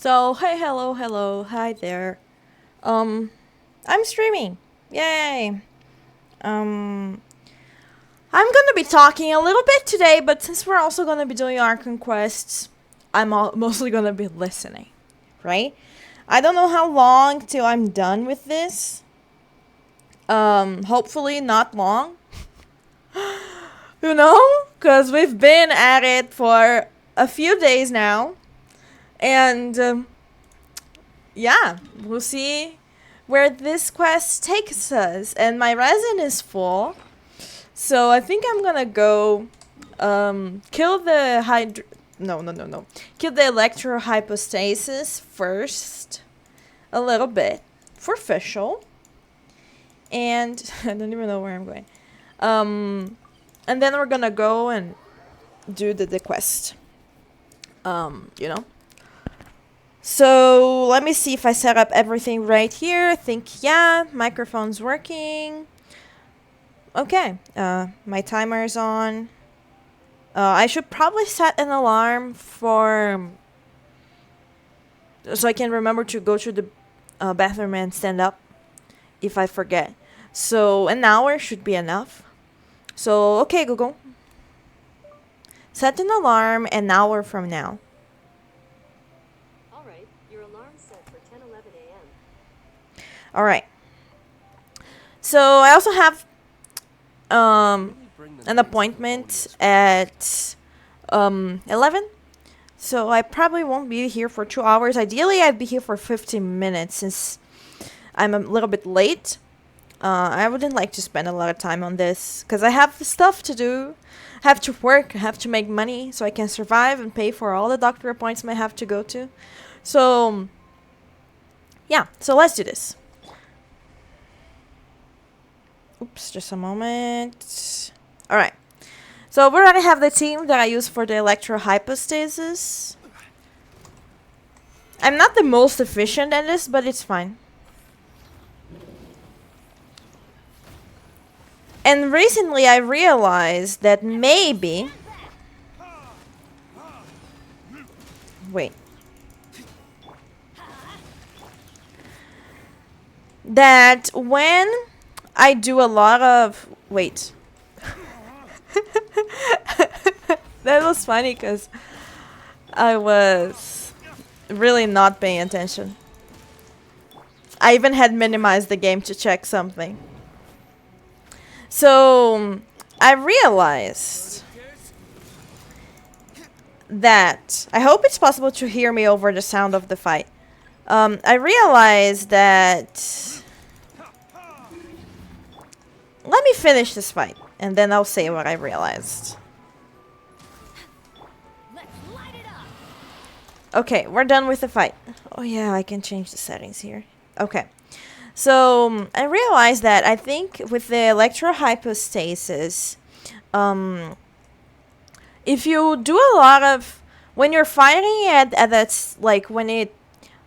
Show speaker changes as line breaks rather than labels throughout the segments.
So, hey, hello, hi there. Um, I'm streaming. Yay. Um, I'm gonna be talking a little bit today, but since we're also gonna be doing Archon quests, mostly gonna be listening, right? I don't know how long till I'm done with this. Hopefully not long. You know? Because we've been at it for a few days now. And, yeah, we'll see where this quest takes us. And my resin is full. So I think I'm gonna go kill the no. Kill the Electro Hypostasis first. A little bit. For official. And I don't even know where I'm going. And then we're gonna go and do the quest. You know? So let me see if I set up everything right here. I think, yeah, microphone's working. Okay, my timer is on. I should probably set an alarm for so I can remember to go to the bathroom and stand up if I forget. So an hour should be enough. So okay, Google, set an alarm an hour from now.
All right, your alarm's set for 10:11 a.m.
All right. So I also have an appointment at 11. So I probably won't be here for 2 hours. Ideally, I'd be here for 15 minutes since I'm a little bit late. I wouldn't like to spend a lot of time on this because I have stuff to do. I have to work, I have to make money so I can survive and pay for all the doctor appointments I have to go to. So, yeah, so let's do this. Oops, just a moment. Alright. So we already have the team that I use for the Electro Hypostasis. I'm not the most efficient at this, but it's fine. And recently I realized that maybe... Wait. That when I do a lot of... Wait. That was funny because I was really not paying attention. I even had minimized the game to check something. So I realized that I hope it's possible to hear me over the sound of the fight. I realized that let me finish this fight and then I'll say what I realized. Okay, we're done with the fight. Oh yeah, I can change the settings here. Okay. So, I realized that I think with the electrohypostasis, if you do a lot of... When you're fighting it, that's like when it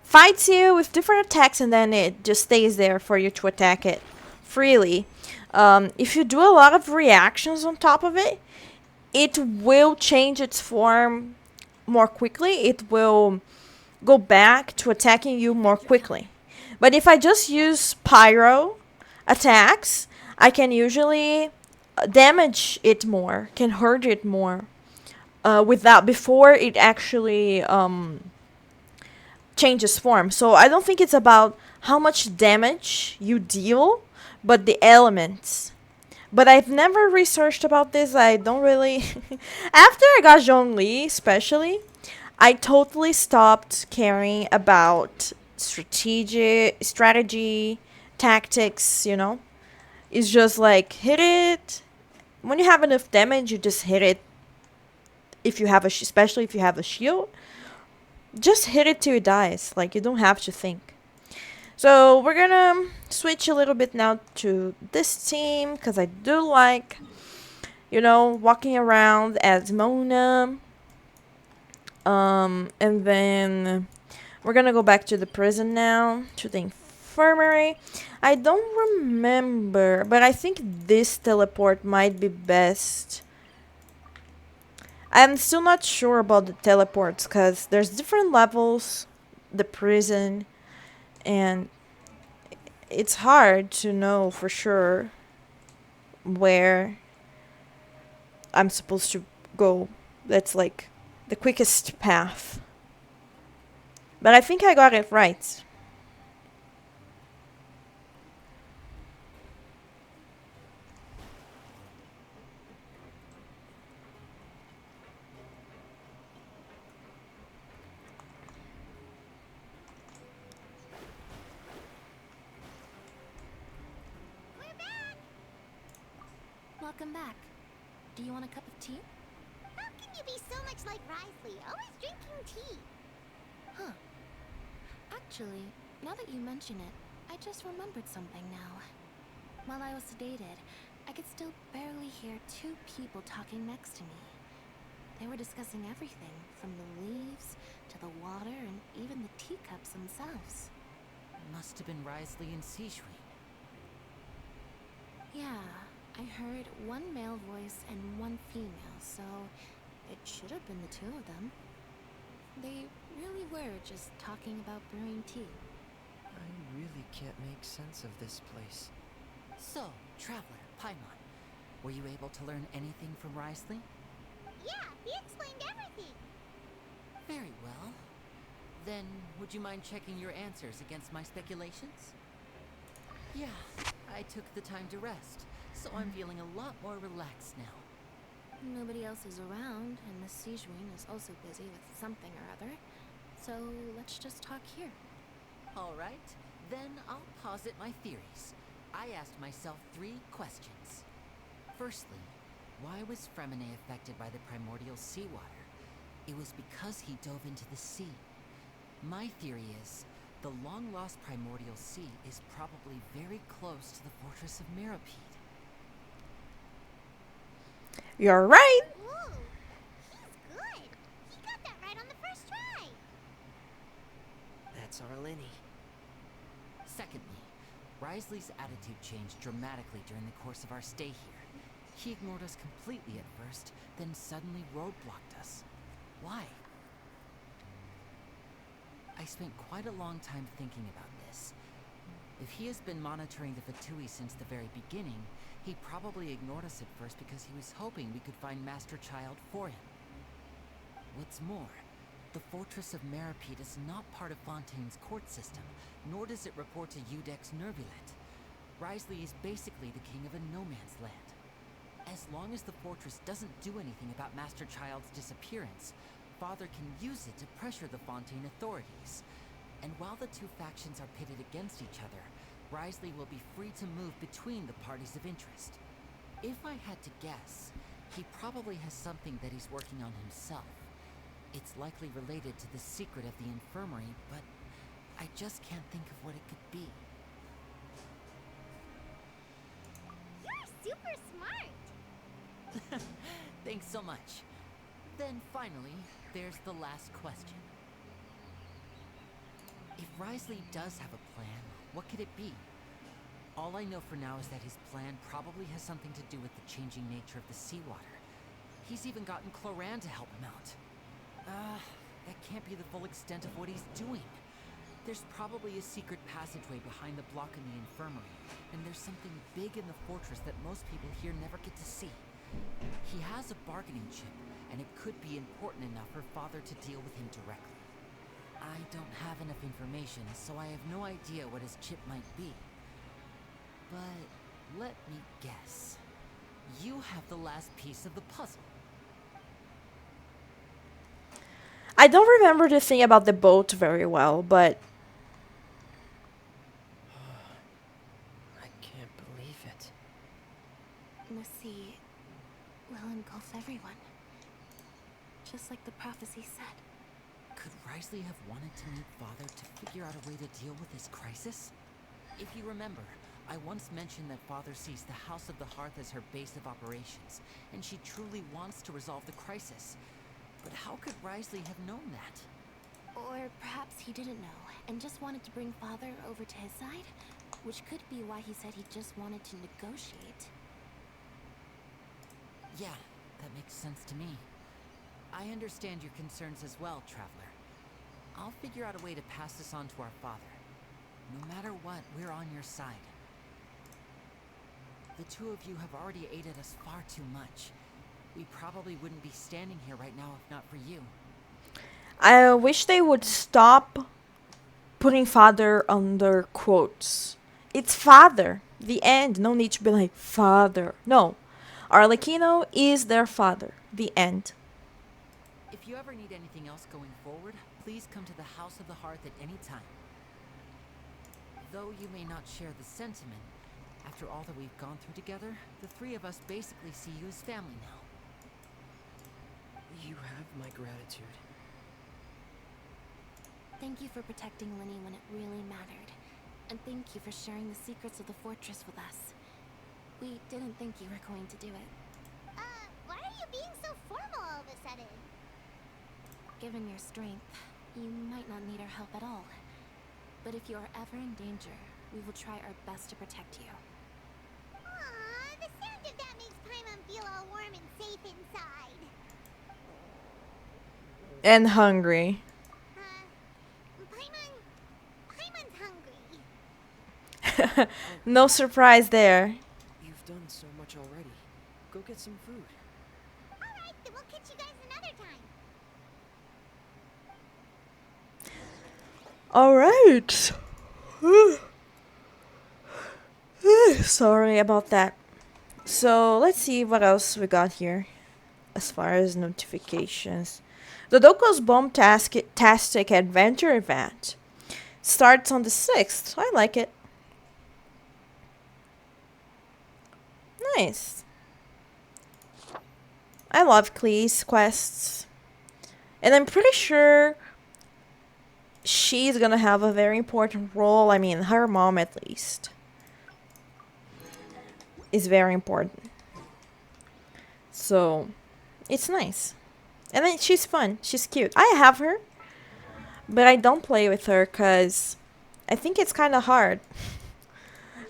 fights you with different attacks and then it just stays there for you to attack it freely. If you do a lot of reactions on top of it, it will change its form more quickly. It will go back to attacking you more quickly. But if I just use pyro attacks, I can usually damage it more, can hurt it more, without before it actually changes form. So I don't think it's about how much damage you deal, but the elements. But I've never researched about this. I don't really... After I got Zhongli, especially, I totally stopped caring about strategy, tactics, you know? It's just like, hit it. When you have enough damage, you just hit it. If you have especially if you have a shield, just hit it till it dies. Like, you don't have to think. So we're gonna switch a little bit now to this team because I do like, you know, walking around as Mona. And then we're gonna go back to the prison now, to the infirmary. I don't remember, but I think this teleport might be best. I'm still not sure about the teleports because there's different levels the prison, and it's hard to know for sure where I'm supposed to go. That's like the quickest path. But I think I got it right.
We're back! Welcome back. Do you want a cup of tea? How can you be so much like Risley, always drinking tea? Huh. Actually, now that you mention it, I just remembered something now. While I was sedated, I could still barely hear two people talking next to me. They were discussing everything, from the leaves to the water and even the teacups themselves.
Must have been Risley and Sishui.
Yeah, I heard one male voice and one female, so it should have been the two of them. They really were just talking about brewing tea.
I really can't make sense of this place.
So, Traveler, Paimon, were you able to learn anything from Risley?
Yeah, he explained everything.
Very well. Then, would you mind checking your answers against my speculations? Yeah, I took the time to rest, so I'm feeling a lot more relaxed now.
Nobody else is around, and Miss Sijuin is also busy with something or other. So let's just talk here.
All right, then I'll posit my theories. I asked myself 3 questions. Firstly, why was Fremine affected by the primordial seawater? It was because he dove into the sea. My theory is, the long-lost primordial sea is probably very close to the fortress of Meropide.
You're right.
Whoa, he's good. He got that right on the first try.
That's our Lenny.
Secondly, Risley's attitude changed dramatically during the course of our stay here. He ignored us completely at first, then suddenly roadblocked us. Why? I spent quite a long time thinking about this. If he has been monitoring the Fatui since the very beginning, he probably ignored us at first because he was hoping we could find Master Child for him. What's more, the Fortress of Meropide is not part of Fontaine's court system, nor does it report to Udex Nervulet. Risley is basically the king of a no-man's land. As long as the fortress doesn't do anything about Master Child's disappearance, Father can use it to pressure the Fontaine authorities. And while the two factions are pitted against each other, Risley will be free to move between the parties of interest. If I had to guess, he probably has something that he's working on himself. It's likely related to the secret of the infirmary, but I just can't think of what it could be.
You're super smart.
Thanks so much. Then finally, there's the last question. If Risley does have a plan, what could it be? All I know for now is that his plan probably has something to do with the changing nature of the seawater. He's even gotten Cloran to help him out. That can't be the full extent of what he's doing. There's probably a secret passageway behind the block in the infirmary, and there's something big in the fortress that most people here never get to see. He has a bargaining chip, and it could be important enough for Father to deal with him directly. I don't have enough information, so I have no idea what his chip might be. But let me guess. You have the last piece of the puzzle.
I don't remember the thing about the boat very well, but
I can't believe it.
The sea will engulf everyone. Just like the prophecy said.
Could Risley have wanted to meet Father to figure out a way to deal with this crisis? If you remember, I once mentioned that Father sees the House of the Hearth as her base of operations, and she truly wants to resolve the crisis. But how could Risley have known that?
Or perhaps he didn't know, and just wanted to bring Father over to his side? Which could be why he said he just wanted to negotiate.
Yeah, that makes sense to me. I understand your concerns as well, Traveler. I'll figure out a way to pass this on to our father. No matter what, we're on your side. The two of you have already aided us far too much. We probably wouldn't be standing here right now if not for you.
I wish they would stop putting father under quotes. It's father. The end. No need to be like father. No. Arlecchino is their father. The end.
If you ever need anything else going forward, please come to the House of the Hearth at any time. Though you may not share the sentiment, after all that we've gone through together, the three of us basically see you as family now.
You have my gratitude.
Thank you for protecting Lenny when it really mattered. And thank you for sharing the secrets of the fortress with us. We didn't think you were going to do it.
Why are you being so formal all of a sudden?
Given your strength, you might not need our help at all. But if you are ever in danger, we will try our best to protect you.
Aww, the sound of that makes Paimon feel all warm and safe inside.
And hungry.
Paimon's hungry.
No surprise there.
You've done so much already. Go get some food.
Alright, then we'll catch you guys another
Alright. Sorry about that. So let's see what else we got here as far as notifications. The Doko's Bombastic Adventure event starts on the 6th. I like it. Nice. I love Klee's quests. And I'm pretty sure she's gonna have a very important role. I mean, her mom at least is very important. So, it's nice. And then she's fun. She's cute. I have her, but I don't play with her because I think it's kind of hard.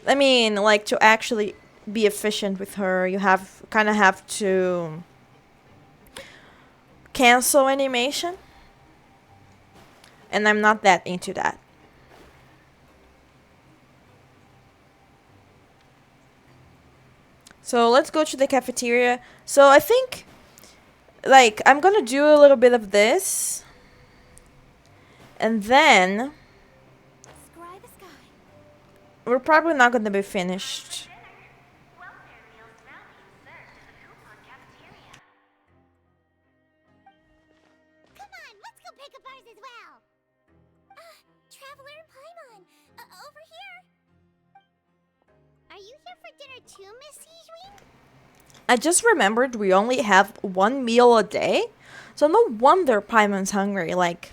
I mean, like, to actually be efficient with her, you kind of have to cancel animation. And I'm not that into that. So let's go to the cafeteria. So I think, like, I'm gonna do a little bit of this. And then
Scry the sky.
we're probably not gonna be finished.
Come on, let's go pick up ours as well.
Traveler Paimon, over here.
Are you here for dinner too, Miss Sijwin?
I just remembered we only have one meal a day. So no wonder Paimon's hungry. Like,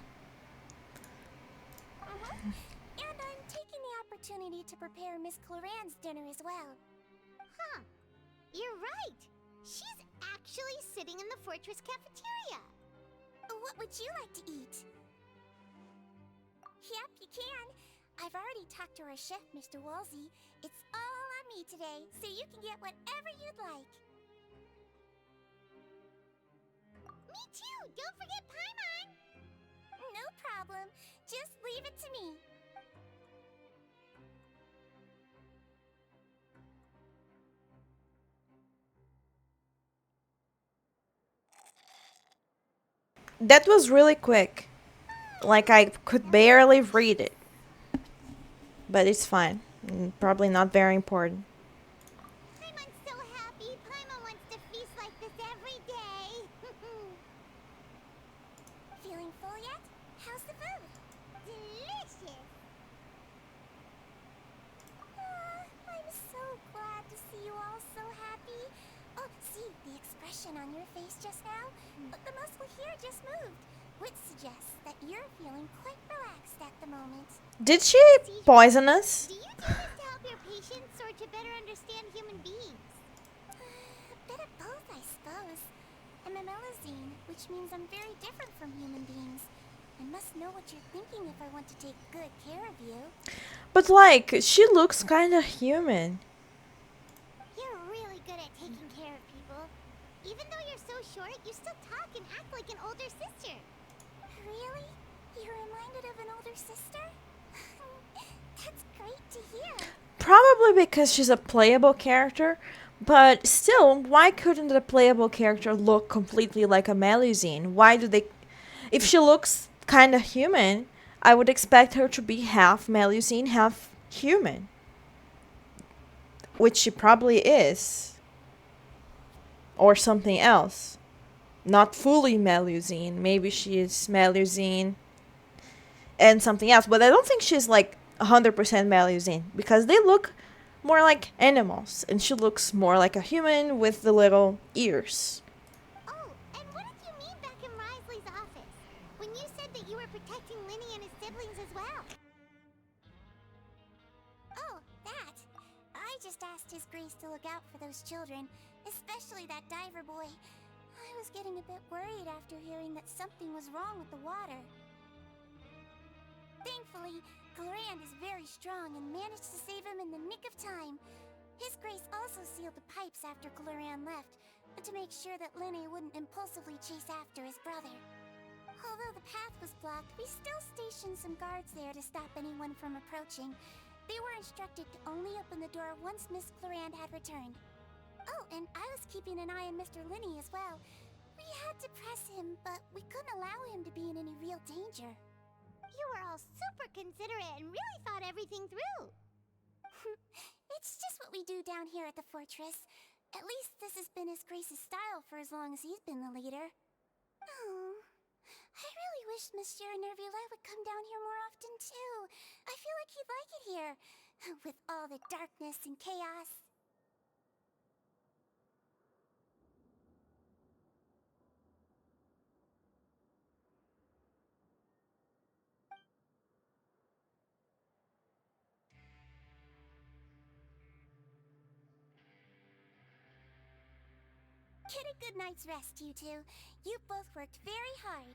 And I'm taking the opportunity to prepare Miss Cloran's dinner as well.
Huh. You're right. She's actually sitting in the fortress cafeteria.
What would you like to eat? Yep, you can. I've already talked to our chef, Mr. Wolsey. It's all on me today, so you can get whatever you'd like.
Me too. Don't forget Paimon.
No problem. Just leave it to me.
that was really quick. Like, I could barely read it. But it's fine. Probably not very important.
Paimon's so happy. Paimon wants to feast like this every day.
Feeling full yet? How's the food?
Delicious.
I'm so glad to see you all so happy. Oh, see the expression on your face just now? The muscle here just moved, which suggests that you're feeling quite relaxed at the moment.
Did she poison us?
Do you do this to help your patients or to better understand human beings?
A bit of both, I suppose. I'm a melazine, which means I'm very different from human beings. I must know what you're thinking if I want to take good care of you.
But, like, she looks kind of human.
You're really good at taking care of people. Even though you're so short, you still talk and act like an older sister.
Really? You remind have an older sister? That's great to hear.
Probably because she's a playable character, but still, why couldn't the playable character look completely like a Melusine? Why do they... If she looks kind of human, I would expect her to be half Melusine, half human. Which she probably is. Or something else. Not fully Melusine. Maybe she is Melusine and something else. But I don't think she's like 100% Melusine. Because they look more like animals. And she looks more like a human with the little ears.
Oh, and what did you mean back in Risley's office? When you said that you were protecting Linny and his siblings as well?
Oh, that. I just asked His Grace to look out for those children, especially that diver boy. I was getting a bit worried after hearing that something was wrong with the water. Thankfully, Glorand is very strong and managed to save him in the nick of time. His Grace also sealed the pipes after Glorand left, to make sure that Linne wouldn't impulsively chase after his brother. Although the path was blocked, we still stationed some guards there to stop anyone from approaching. They were instructed to only open the door once Miss Glorand had returned. Oh, and I was keeping an eye on Mr. Linne as well. We had to press him, but we couldn't allow him to be in any real danger.
You were all super considerate and really thought everything through.
It's just what we do down here at the fortress. At least this has been His Grace's style for as long as he's been the leader. Oh, I really wish Monsieur Nervula would come down here more often too. I feel like he'd like it here, with all the darkness and chaos. Get a good night's rest, you two. You both worked very hard.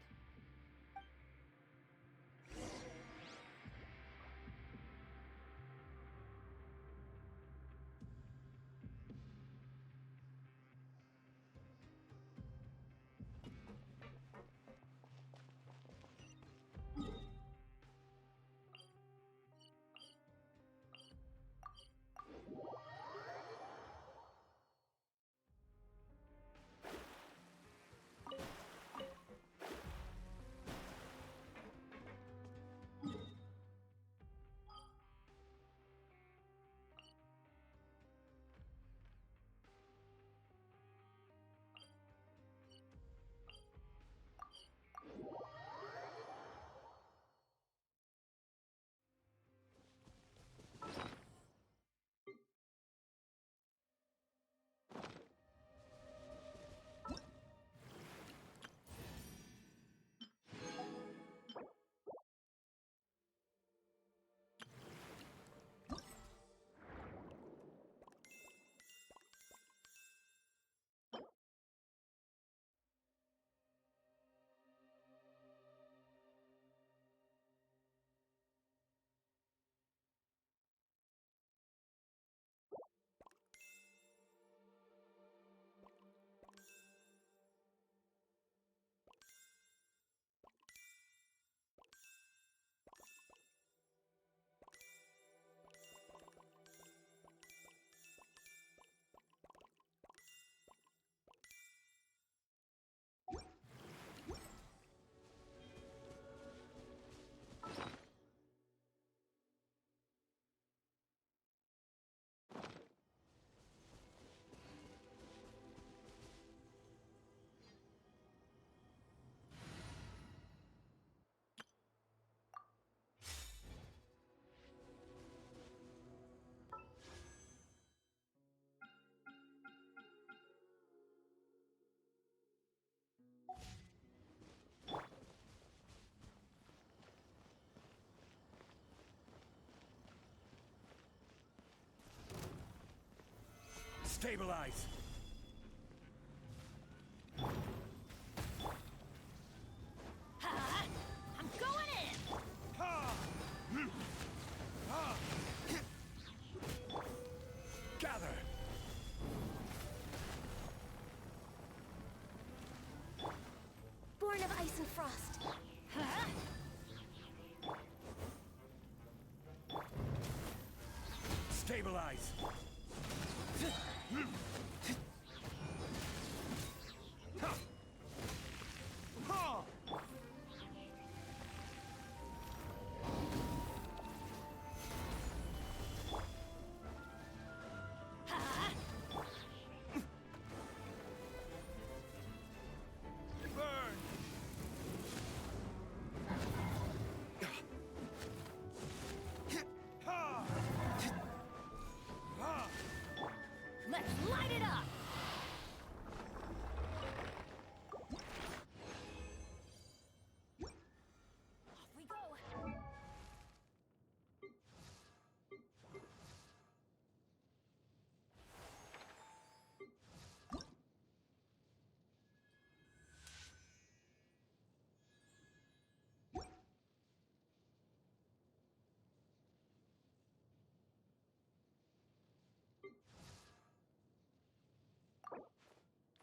Stabilize!
I'm going in!
Gather!
Born of ice and frost.
Stabilize! Burn!
Let's light it up! Off we go!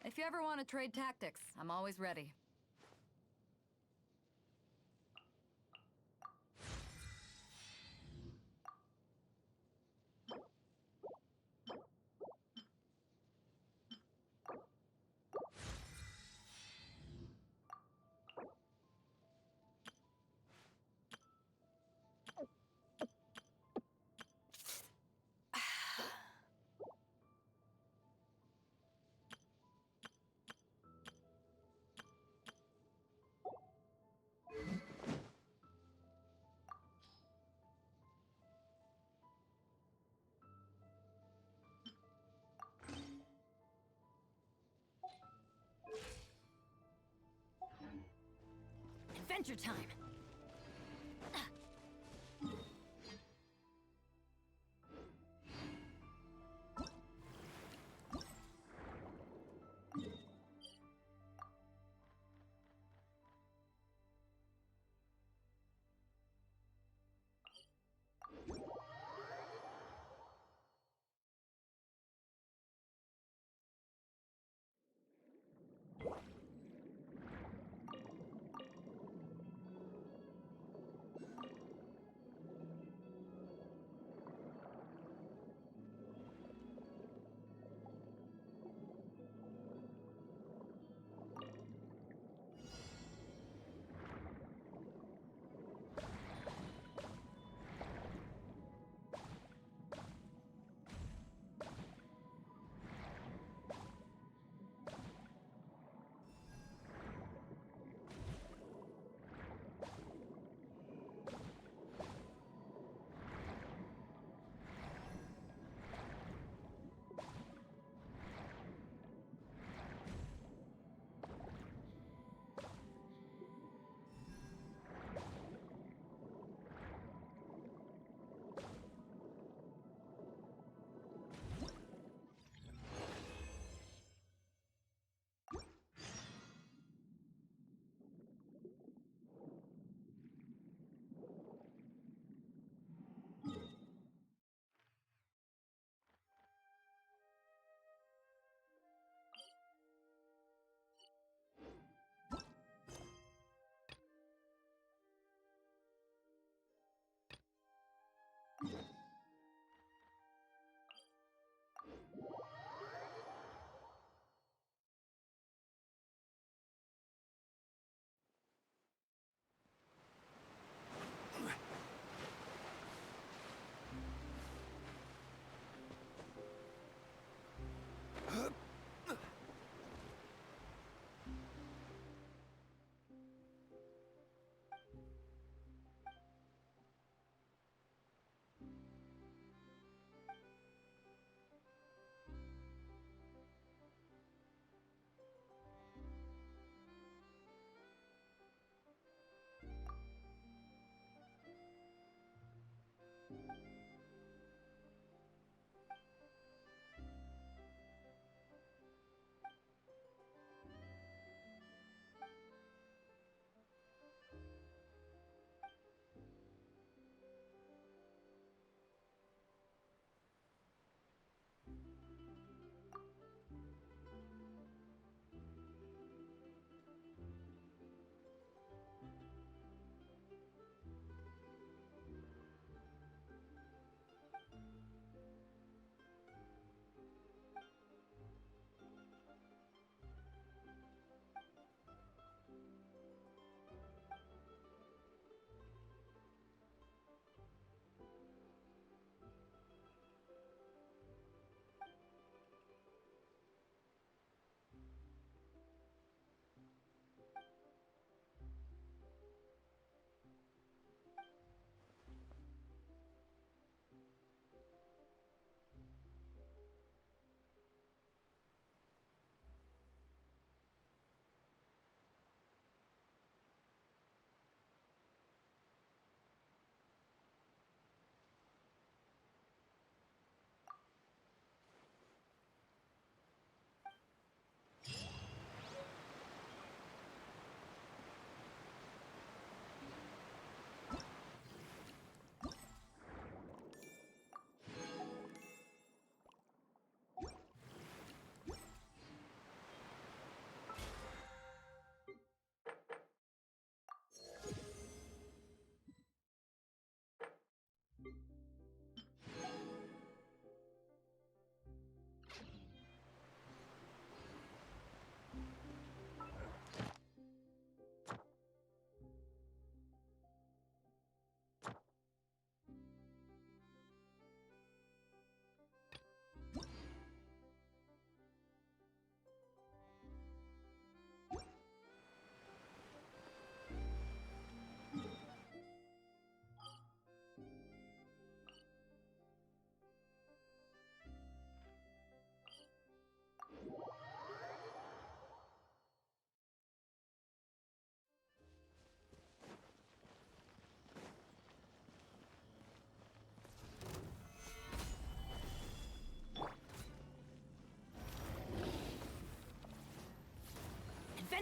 If you ever want to trade tactics, I'm always ready. Adventure time!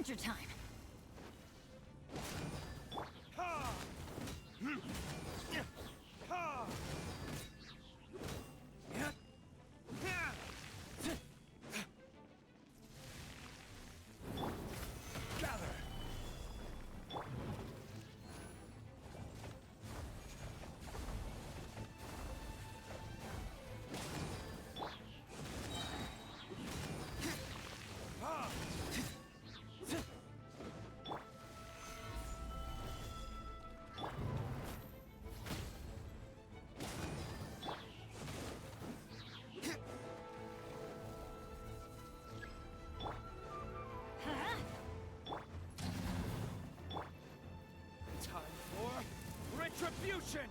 Adventure time.
Ha! Ha! Gather. Time for retribution.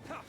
Ha!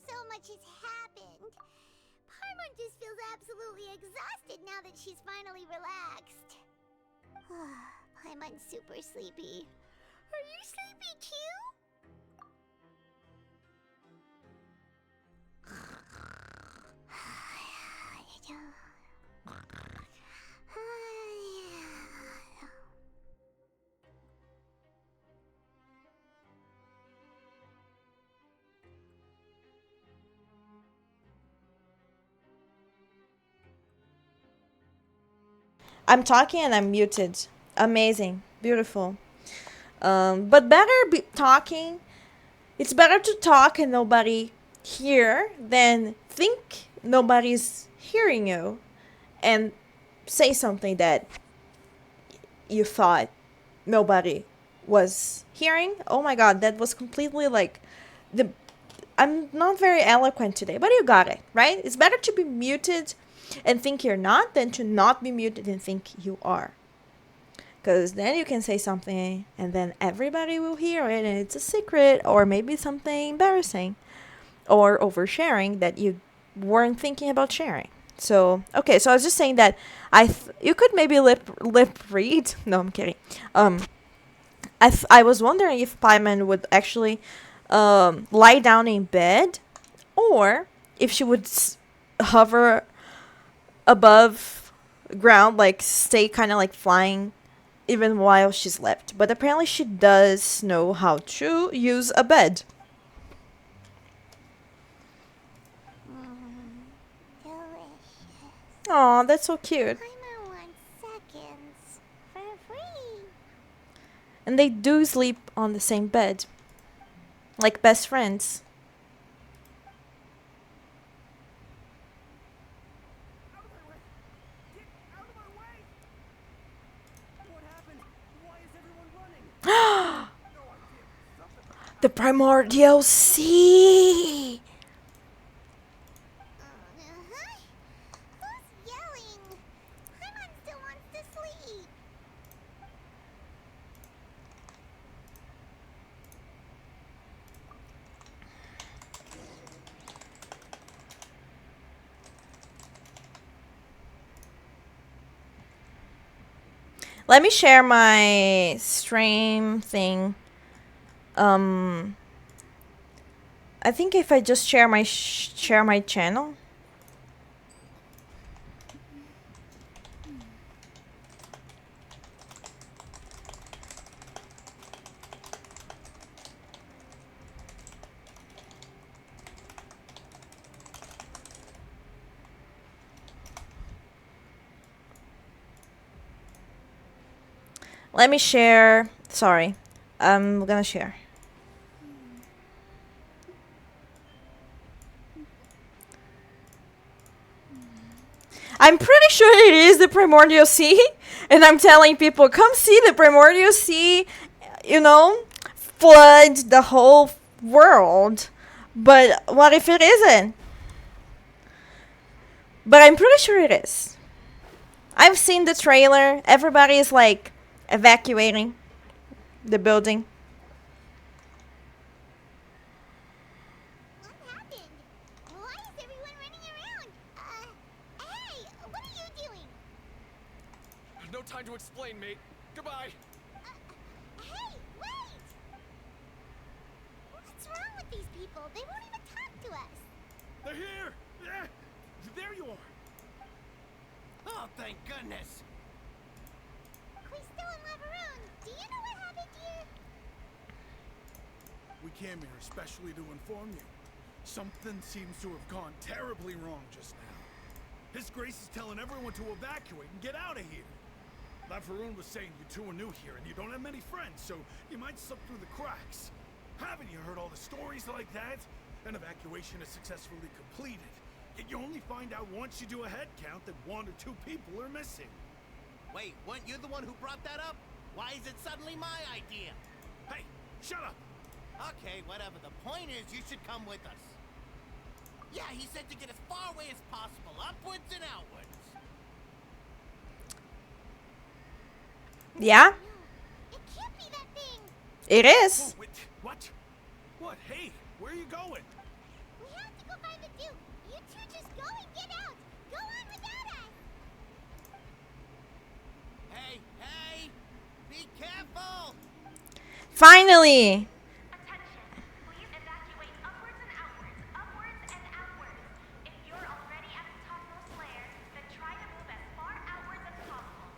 So much has happened. Paimon just feels absolutely exhausted now that she's finally relaxed. Paimon's super sleepy. Are you sleepy too?
I'm talking and I'm muted. Amazing. Beautiful. But better be talking. It's better to talk and nobody hear than think nobody's hearing you and say something that you thought nobody was hearing. Oh my god, that was completely like the I'm not very eloquent today, but you got it, right? It's better to be muted and think you're not than to not be muted and think you are. Because then you can say something and then everybody will hear it and it's a secret or maybe something embarrassing or oversharing that you weren't thinking about sharing. So, okay, so I was just saying that you could maybe lip read. No, I'm kidding. I was wondering if Paimon would actually lie down in bed or if she would hover above ground, like stay kind of like flying even while she slept. But apparently she does know how to use a bed.
Delicious.
Aw, that's so cute.
Paimon wants seconds for free.
And they do sleep on the same bed. Like best friends.
Out of my way! Get out of my way! What happened? Why is everyone running? No idea. Something.
The primordial sea!
Who's yelling? Paimon still wants to sleep.
Let me share my stream thing. I think if I just share my channel. Let me share. Sorry. I'm gonna share. I'm pretty sure it is the Primordial Sea, and I'm telling people, come see the Primordial Sea, you know, flood the whole world. But what if it isn't? But I'm pretty sure it is. I've seen the trailer. Everybody is like evacuating the building.
What happened? Why is everyone running around? Hey, what are you doing?
There's no time to explain, mate. Goodbye.
Hey, wait! What's wrong with these people? They won't even talk to us.
They're here! Yeah. There you are! Oh, thank goodness!
We still in Lavaroon. Do you know what happened here?
We came here especially to inform you. Something seems to have gone terribly wrong just now. His Grace is telling everyone to evacuate and get out of here. Lavaroon was saying you two are new here and you don't have many friends, so you might slip through the cracks. Haven't you heard all the stories like that? An evacuation is successfully completed. Yet you only find out once you do a head count that 1 or 2 people are missing.
Wait, weren't you the one who brought that up? Why is it suddenly my idea?
Hey, shut up!
Okay, whatever. The point is, you should come with us. Yeah, he said to get as far away as possible, upwards and outwards.
Yeah,
No, it can't be that thing.
it is.
Oh, wait, what? What? Hey, where are you going?
We have to go find the Duke. You two just go and get out. Go on without us.
Hey, hey! Be careful!
Finally.
Attention. Please evacuate upwards and outwards. Upwards and outwards. If you're already at the topmost layer, then try to move as far outwards as possible.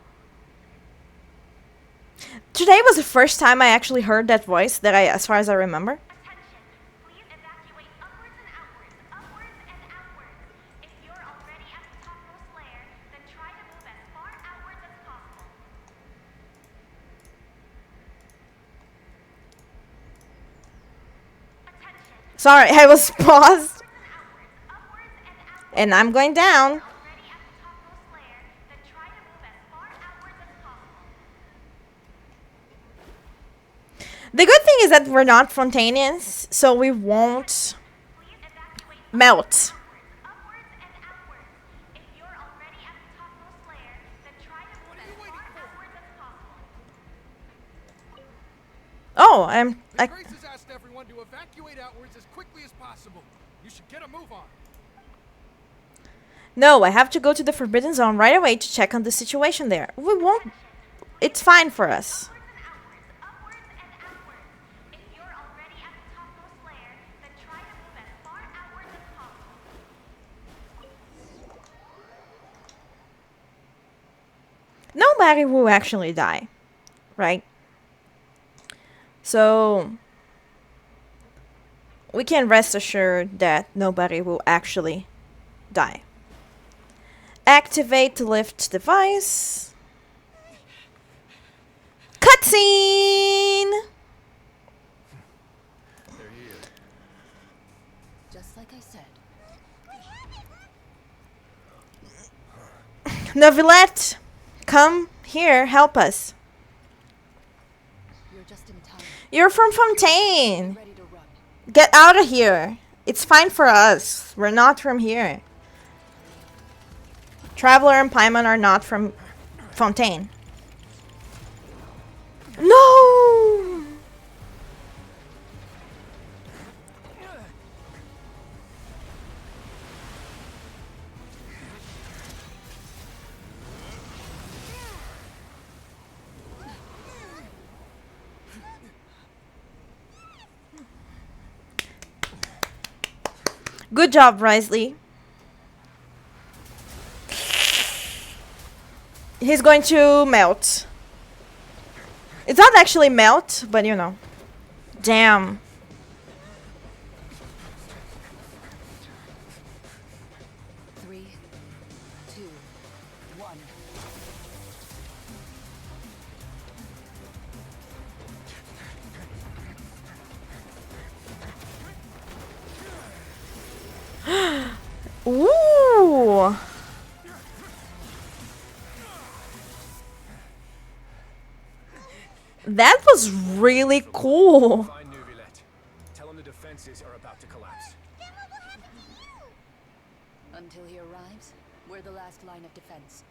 Today was the first time I actually heard that voice as far as I remember.
Attention. Please evacuate upwards and outwards. Upwards and outwards. If you're already at the topmost layer, then try to move as far outwards as possible. Attention.
Sorry, I was paused.
Upwards and outwards.
And I'm going down.
Already at the topmost layer, then try to move as far outwards as possible.
The good thing is that we're not Fontanians, so we won't
Please evacuate
melt.
upwards and outwards. If you're already at the topmost layer, then try to move as far outwards as possible.
Oh,
The Grace has asked everyone to evacuate outwards as quickly as possible. You should get a move on.
no, I have to go to the Forbidden Zone right away to check on the situation there. We won't. It's fine for us.
Upwards and outwards. If you're already at the topmost layer, then try to move as far outwards as possible.
Nobody will actually die, right? So we can rest assured that nobody will actually die. Activate the lift device. Cutscene!
They're here.
Just like I said.
Novelette, come here, help us.
You're just in time.
You're from Fontaine.
Ready to run.
Get out of here. It's fine for us. We're not from here. Traveler and Paimon are not from Fontaine. No! Good job, Risley. He's going to melt. It's not actually melt, but you know. Damn.
Three, two, one.
Ooh. That was really cool.
Find Nuvilet. Tell him the defenses are about to collapse.
Then what will happen to you?
Until he arrives, we're the last line of defense.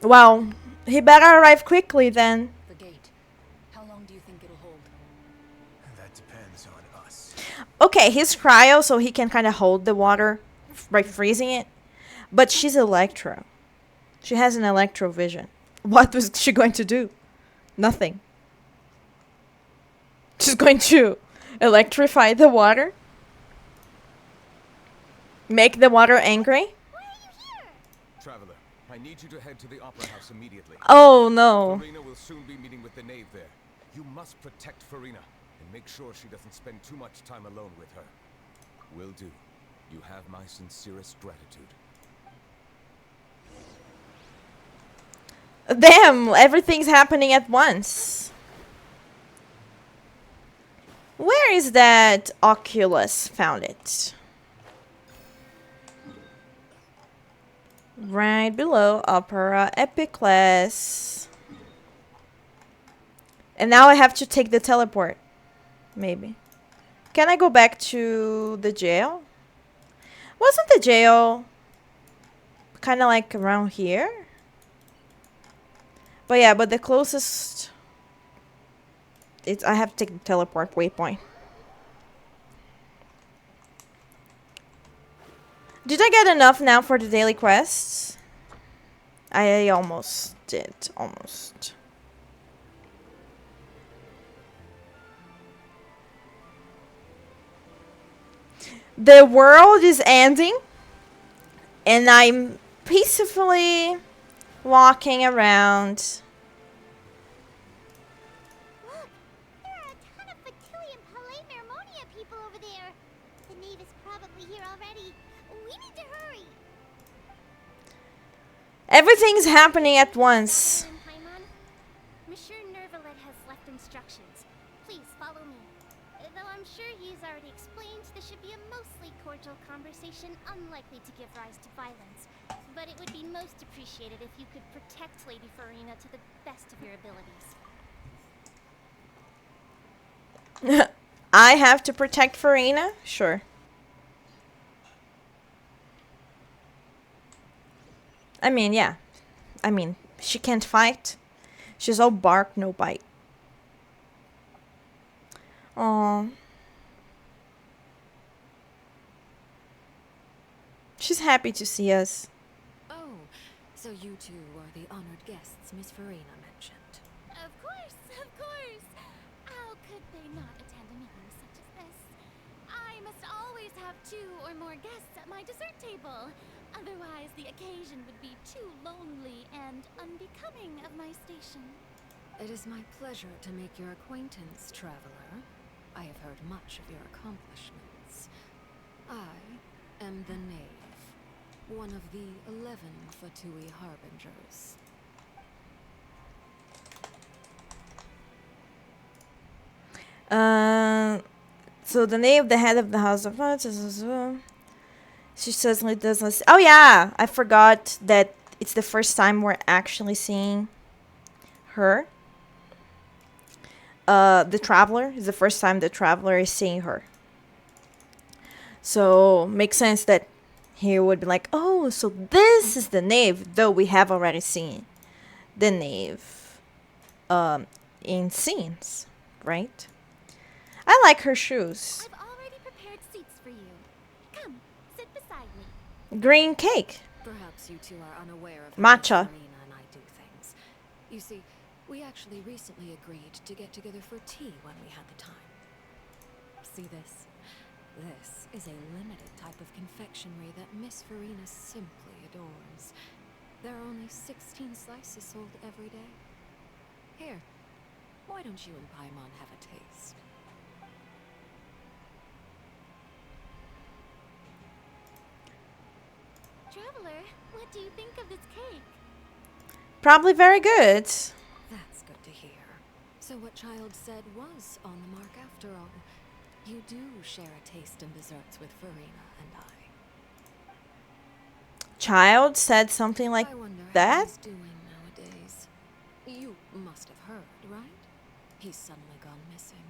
Well, he better arrive quickly then.
The gate. How long do you think it'll hold?
That depends on us.
Okay, he's cryo, so he can kind of hold the water by freezing it. But she's Electro. She has an Electro vision. What was she going to do? Nothing. She's going to electrify the water? Make the water angry?
Why are you here?
Traveler, I need you to head to the Opera House immediately.
Oh no.
Farina will soon be meeting with the knave there. You must protect Farina and make sure she doesn't spend too much time alone with her. Will do. You have my sincerest gratitude.
Damn, everything's happening at once. Where is that Oculus? Found it. Right below Opera Epicless. And now I have to take the teleport. Maybe. Can I go back to the jail? Wasn't the jail kind of like around here? But yeah, but the closest... I have to take the teleport waypoint. Did I get enough now for the daily quests? I almost did. Almost. The world is ending. And I'm peacefully walking around.
Look, there are a ton of Fatui and Palais Mermonia people over there. The knave is probably here already. We need to hurry.
Everything's happening at once.
Paimon, Monsieur Nervalet has left instructions. Please follow me. Though I'm sure he's already explained, this should be a mostly cordial conversation, unlikely to give rise to violence. But it would be most appreciated if you could protect Lady Farina to the best of your abilities.
I have to protect Farina? Sure. I mean, yeah. I mean, she can't fight. She's all bark, no bite. Aww. She's happy to see us.
Oh, so you two are the honored guests Miss Farina mentioned.
Of course, of course. How could they not attend a meeting such as this? I must always have 2 or more guests at my dessert table. Otherwise, the occasion would be too lonely and unbecoming of my station.
It is my pleasure to make your acquaintance, traveler. I have heard much of your accomplishments. I am the knave, one of the 11 Fatui harbingers.
So the knave, the head of the house of... She certainly doesn't... Oh yeah! I forgot that it's the first time we're actually seeing her. The traveler is the first time the traveler is seeing her. So makes sense that he would be like, oh, so this is the knave, though we have already seen the knave in scenes, right? I like her shoes.
I've already prepared seats for you. Come, sit beside me.
Green cake.
Perhaps you two are unaware of
Matcha.
how Miss Farina and I do things. You see, we actually recently agreed to get together for tea when we had the time. See this? This is a limited type of confectionery that Miss Farina simply adores. There are only 16 slices sold every day. Here, why don't you and Paimon have a taste?
Traveler, what do you think of this cake?
Probably very good.
That's good to hear. So what Child said was on the mark after all. You do share a taste in desserts with Farina and I.
Child said something like
I wonder how
that?
he's doing nowadays. You must have heard, right? He's suddenly gone missing.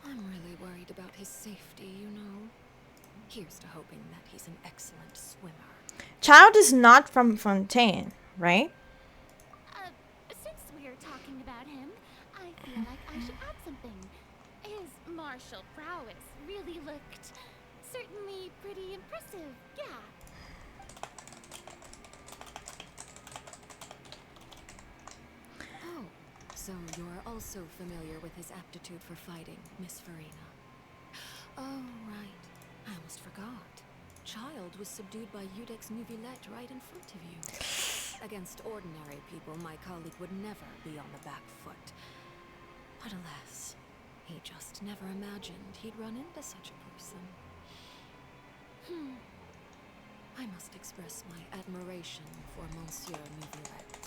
I'm really worried about his safety, you know. Here's to hoping that he's an excellent swimmer.
Child is not from Fontaine, right?
Since we're talking about him, I feel like I should add something. His martial prowess really looked certainly pretty impressive, yeah.
Oh, so you're also familiar with his aptitude for fighting, Miss Farina. Oh, right. I almost forgot. Child was subdued by Udex Nuvillette right in front of you. Against ordinary people, my colleague would never be on the back foot. But alas, he just never imagined he'd run into such a person. I must express my admiration for Monsieur Nuvillette.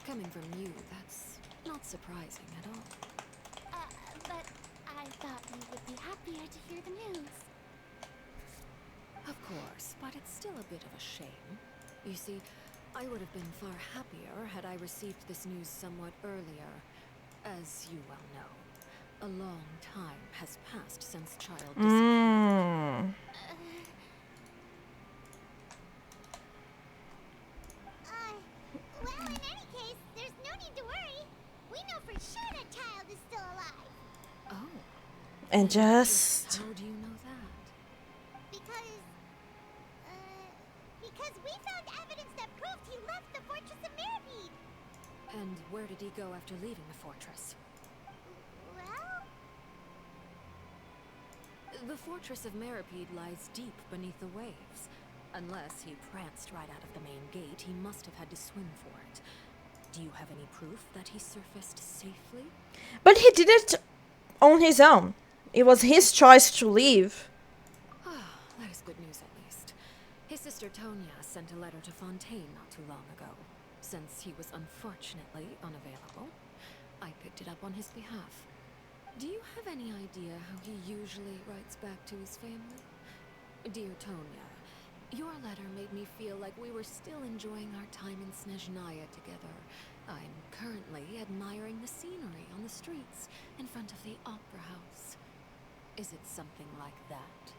Coming from you, that's not surprising at all.
But I thought you would be happier to hear the news.
Of course, but it's still a bit of a shame. You see, I would have been far happier had I received this news somewhat earlier. As you well know, a long time has passed since Child disappeared.
Well, in any case, there's no need to worry. We know for sure that Child is still alive.
Oh.
And just...
How do you know that?
Because we found evidence that proved he left the Fortress of Mirabede.
And where did he go after leaving the fortress?
Well?
The Fortress of Mirabede lies deep beneath the waves. Unless he pranced right out of the main gate, he must have had to swim for it. Do you have any proof that he surfaced safely?
But he did it on his own. It was his choice to leave.
Ah, that is good news at least. His sister Tonya sent a letter to Fontaine not too long ago. Since he was unfortunately unavailable, I picked it up on his behalf. Do you have any idea how he usually writes back to his family? Dear Tonya, your letter made me feel like we were still enjoying our time in Snezhnaya together. I'm currently admiring the scenery on the streets in front of the Opera House. Is it something like that?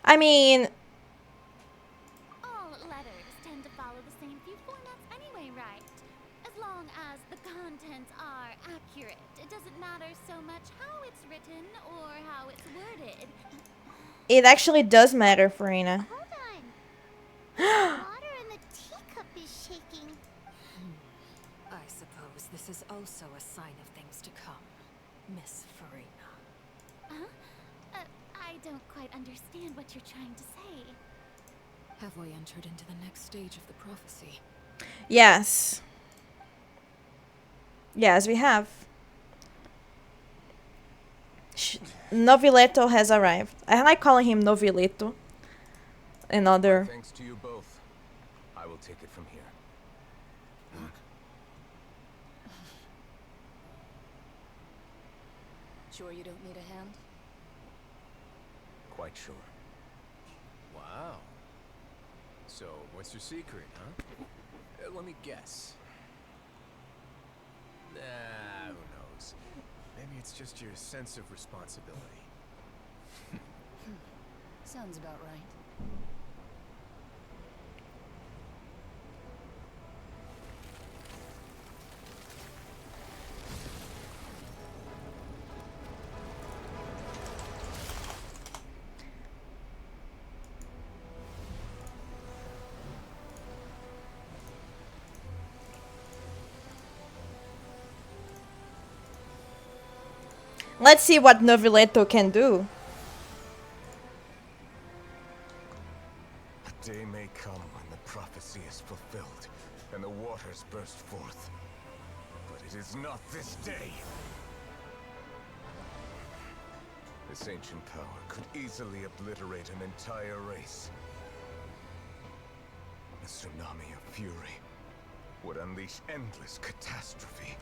I mean...
All letters tend to follow the same few formats anyway, right? As long as the contents are accurate, it doesn't matter so much how it's written or how it's worded.
It actually does matter, Farina.
Hold on. The water in the teacup is shaking.
I suppose this is also a sign of things to come, Miss Farina.
Huh? I don't quite understand what you're trying to say.
Have we entered into the next stage of the prophecy?
Yes. Yes, we have. Novileto has arrived. I like calling him Novileto. Another...
Thanks to you both. I will take it from here.
Sure you don't need a hand?
Quite sure.
Wow. So, what's your secret, huh? Let me guess. Nah, who knows? Maybe it's just your sense of responsibility.
Sounds about right.
Let's see what Novileto can do.
A day may come when the prophecy is fulfilled and the waters burst forth. But it is not this day. This ancient power could easily obliterate an entire race. A tsunami of fury would unleash endless catastrophe.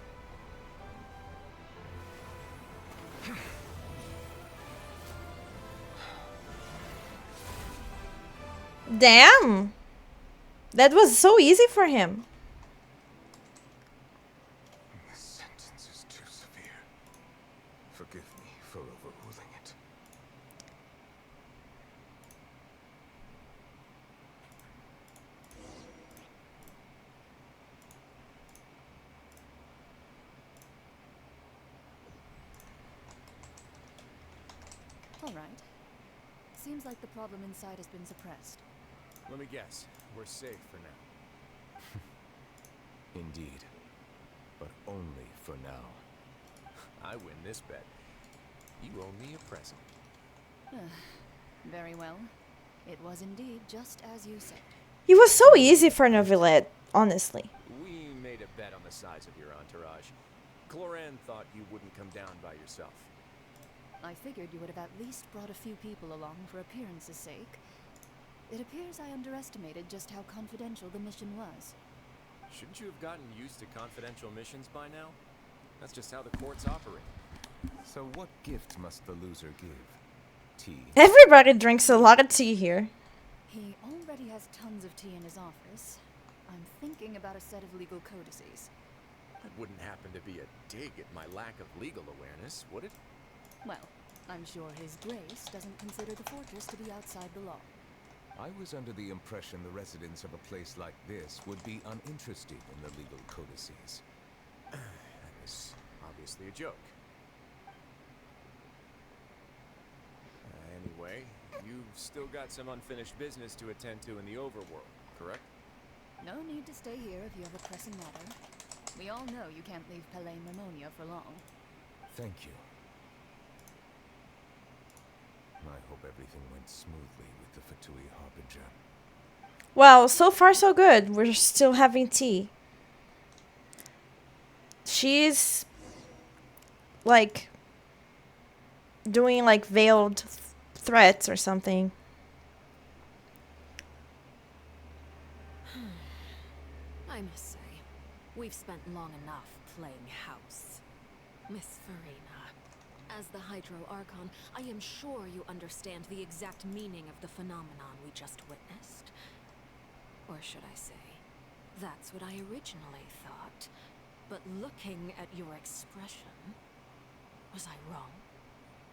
Damn! That was so easy for him.
This sentence is too severe. Forgive me for overruling it.
All right. Seems like the problem inside has been suppressed.
Let me guess. We're safe for now.
Indeed. But only for now.
I win this bet. You owe me a present.
Very well. It was indeed just as you said.
It was so easy for Neuvillette, honestly.
We made a bet on the size of your entourage. Cloran thought you wouldn't come down by yourself.
I figured you would have at least brought a few people along for appearance's sake. It appears I underestimated just how confidential the mission was.
Shouldn't you have gotten used to confidential missions by now? That's just how the courts operate.
So what gift must the loser give? Tea?
Everybody drinks a lot of tea here.
He already has tons of tea in his office. I'm thinking about a set of legal codices.
That wouldn't happen to be a dig at my lack of legal awareness, would it?
Well, I'm sure His Grace doesn't consider the fortress to be outside the law.
I was under the impression the residents of a place like this would be uninterested in the legal codices.
That was obviously a joke. Anyway, you've still got some unfinished business to attend to in the overworld, correct?
No need to stay here if you have a pressing matter. We all know you can't leave Pele Mnemonia for long.
Thank you. I hope everything went smoothly with the Fatui Harbinger.
Well, so far so good. We're still having tea. She's like doing like veiled threats or something.
I must say, we've spent long enough playing house. Miss Farina, as the Hydro Archon, I am sure you understand the exact meaning of the phenomenon we just witnessed. Or should I say, that's what I originally thought. But looking at your expression, was I wrong?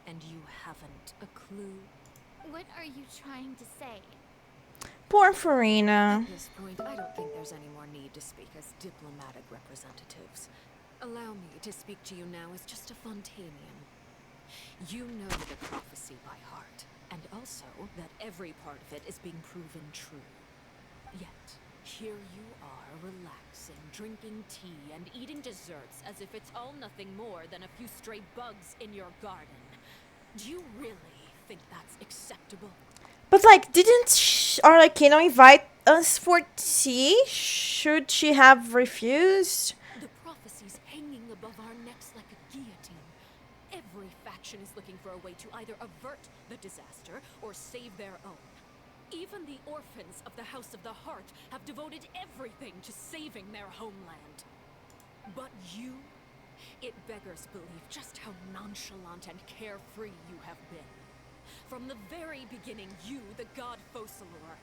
And you haven't a clue?
What are you trying to say?
Poor Farina.
At this point, I don't think there's any more need to speak as diplomatic representatives. Allow me to speak to you now as just a Fontanian. You know the prophecy by heart, and also that every part of it is being proven true. Yet, here you are relaxing, drinking tea, and eating desserts as if it's all nothing more than a few stray bugs in your garden. Do you really think that's acceptable?
But like, didn't Arlecchino invite us for tea? Should she have refused?
The prophecy's hanging above our necks like a guillotine. Every faction is looking for a way to either avert the disaster or save their own. Even the orphans of the House of the Heart have devoted everything to saving their homeland. But you, it beggars belief just how nonchalant and carefree you have been. From the very beginning, you, the god Focalor,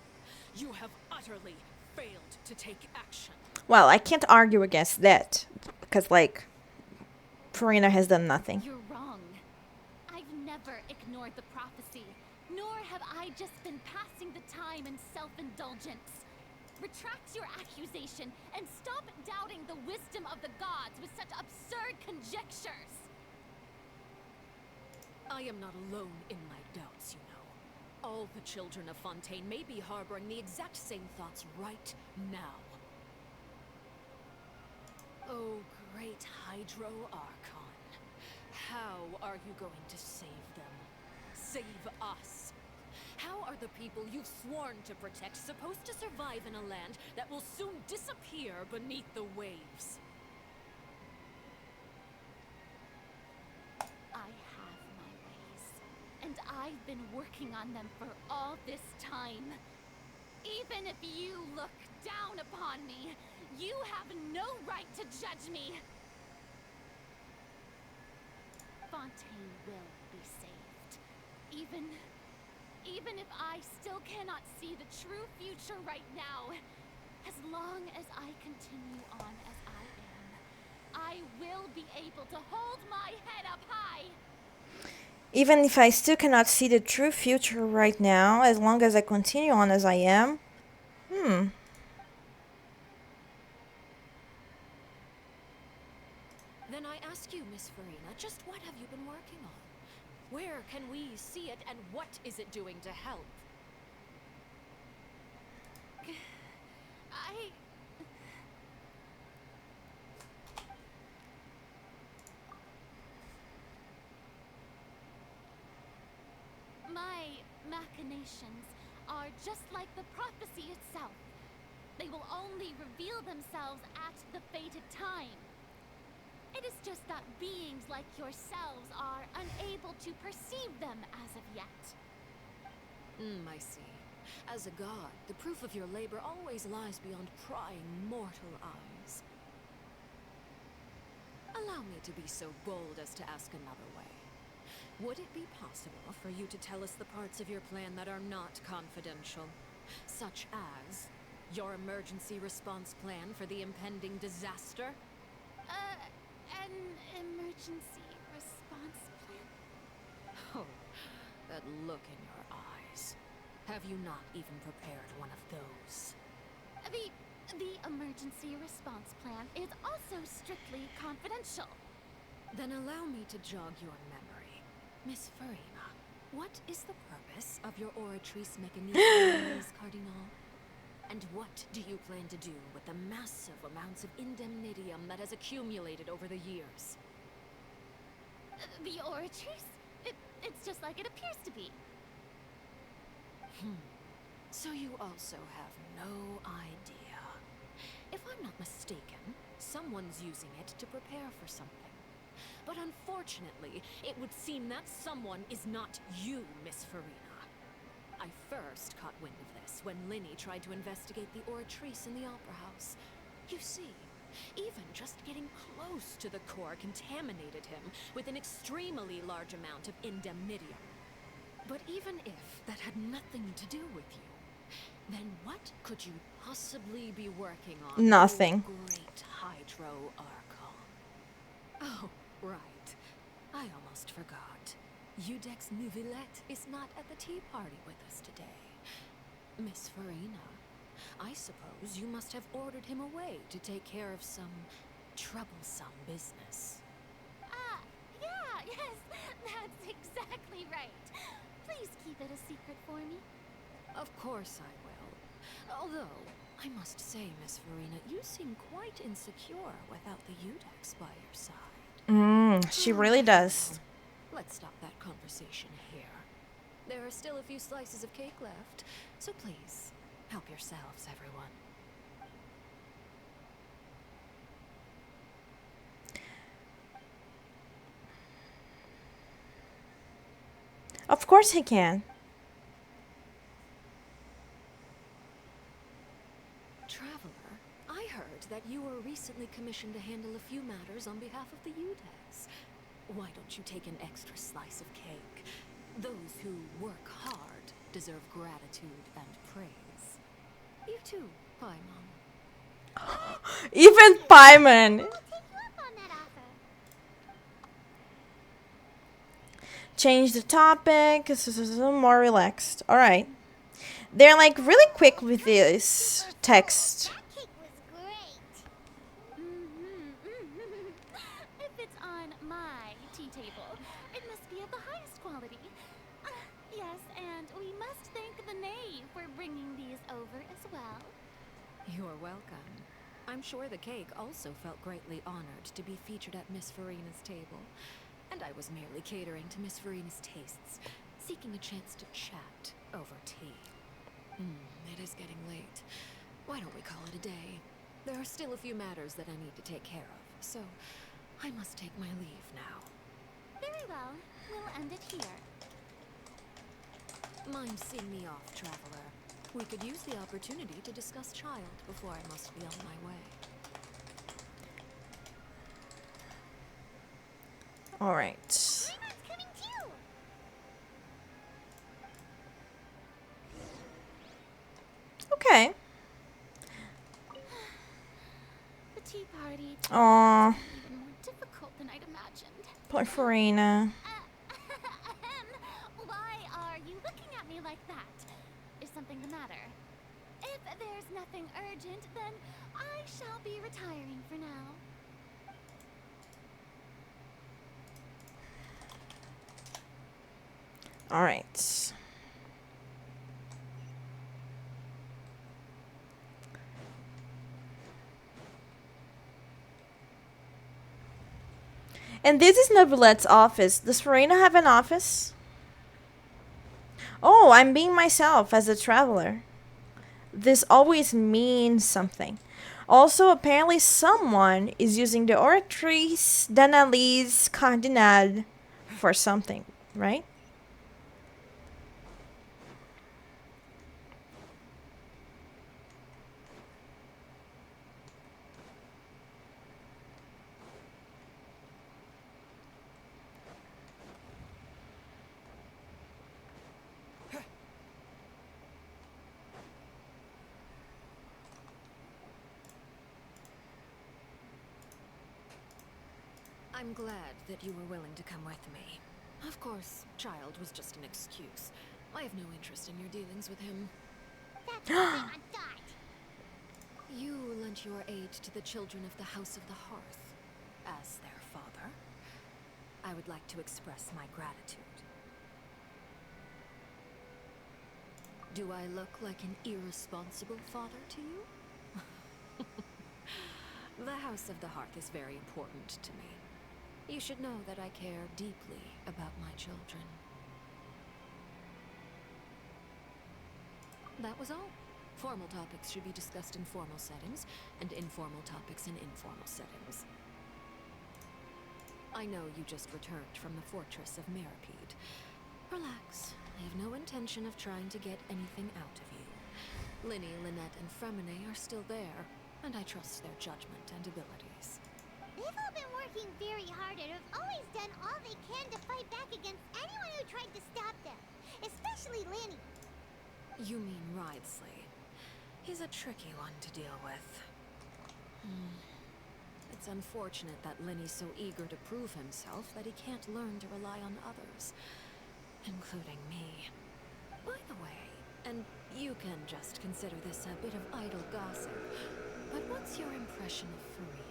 you have utterly failed to take action.
Well, I can't argue against that, because like, Farina has done nothing.
You're wrong. I've never ignored the prophecy, nor have I just been passing the time in self-indulgence. Retract your accusation and stop doubting the wisdom of the gods with such absurd conjectures.
I am not alone in my doubts, you know. All the children of Fontaine may be harboring the exact same thoughts right now. Oh, great Hydro Archon. How are you going to save them? Save us? How are the people you've sworn to protect supposed to survive in a land that will soon disappear beneath the waves?
I have my ways, and I've been working on them for all this time. Even if you look down upon me, you have no right to judge me. Fontaine will be saved. Even if I still cannot see the true future right now, as long as I continue on as I am, I will be able to hold my head up high.
Even if I still cannot see the true future right now, as long as I continue on as I am.
Then I ask you, Miss Farina, just what have you been working on? Where can we see it, and what is it doing to help?
My machinations are just like the prophecy itself. They will only reveal themselves at the fated time. It is just that beings like yourselves are unable to perceive them as of yet.
I see. As a god, the proof of your labor always lies beyond prying mortal eyes. Allow me to be so bold as to ask another way. Would it be possible for you to tell us the parts of your plan that are not confidential? Such as your emergency response plan for the impending disaster?
An emergency response plan?
Oh, that look in your eyes. Have you not even prepared one of those?
The emergency response plan is also strictly confidential.
Then allow me to jog your memory. Miss Farina, what is the purpose of your Oratrice Mechanisme, Cardinal? And what do you plan to do with the massive amounts of indemnitium that has accumulated over the years?
The Oratrice? It's just like it appears to be.
So you also have no idea. If I'm not mistaken, someone's using it to prepare for something. But unfortunately, it would seem that someone is not you, Miss Farina. I first caught wind of this when Linny tried to investigate the Oratrice in the Opera House. You see, even just getting close to the core contaminated him with an extremely large amount of indemnitium. But even if that had nothing to do with you, then what could you possibly be working on?
Nothing.
Great Hydro Archon. Oh, right. I almost forgot. Udex Neuvillette is not at the tea party with us today. Miss Farina, I suppose you must have ordered him away to take care of some troublesome business.
Yeah, yes, that's exactly right. Please keep it a secret for me.
Of course I will. Although, I must say, Miss Farina, you seem quite insecure without the Udex by your side.
She really does.
Let's stop that conversation here. There are still a few slices of cake left, so please, help yourselves, everyone.
Of course he can.
Traveler, I heard that you were recently commissioned to handle a few matters on behalf of the Udex. Why don't you take an extra slice of cake? Those who work hard deserve gratitude and praise. You too, Paimon.
Even Paimon.
I'll take you up on that offer.
Change the topic. More relaxed. Alright. They're like really quick with this text.
That cake was great. If it's on my tea table, it must be of the highest quality. Yes, and we must thank the knave for bringing these over as well.
You're welcome. I'm sure the cake also felt greatly honored to be featured at Miss Farina's table. And I was merely catering to Miss Farina's tastes, seeking a chance to chat over tea. It is getting late. Why don't we call it a day? There are still a few matters that I need to take care of, so I must take my leave now.
Very well. We'll end it here.
Mind seeing me off, traveler. We could use the opportunity to discuss child before I must be on my way.
All right.
Raymon's coming too!
Okay.
The tea party
Aw,
was even more difficult than I'd imagined.
poor Farina.
Why are you looking at me like that? Is something the matter? If there's nothing urgent, then I shall be retiring for now.
All right. And this is Neverlette's office. Does Farina have an office? Oh, I'm being myself as a traveler. This always means something. Also, apparently someone is using the Oratrice d'Analyse Cardinal for something, right?
I'm glad that you were willing to come with me. Of course, child was just an excuse. I have no interest in your dealings with him.
That's the thing I thought.
You lent your aid to the children of the House of the Hearth. As their father, I would like to express my gratitude. Do I look like an irresponsible father to you? The House of the Hearth is very important to me. You should know that I care deeply about my children. That was all. Formal topics should be discussed in formal settings, and informal topics in informal settings. I know you just returned from the fortress of Meripede. Relax. I have no intention of trying to get anything out of you. Linny, Lynette, and Fremine are still there, and I trust their judgment and abilities.
They've all been working very hard and have always done all they can to fight back against anyone who tried to stop them. Especially Linny.
You mean Wriothesley. He's a tricky one to deal with. It's unfortunate that Linny's so eager to prove himself that he can't learn to rely on others, including me. By the way, and you can just consider this a bit of idle gossip, but what's your impression of Farina?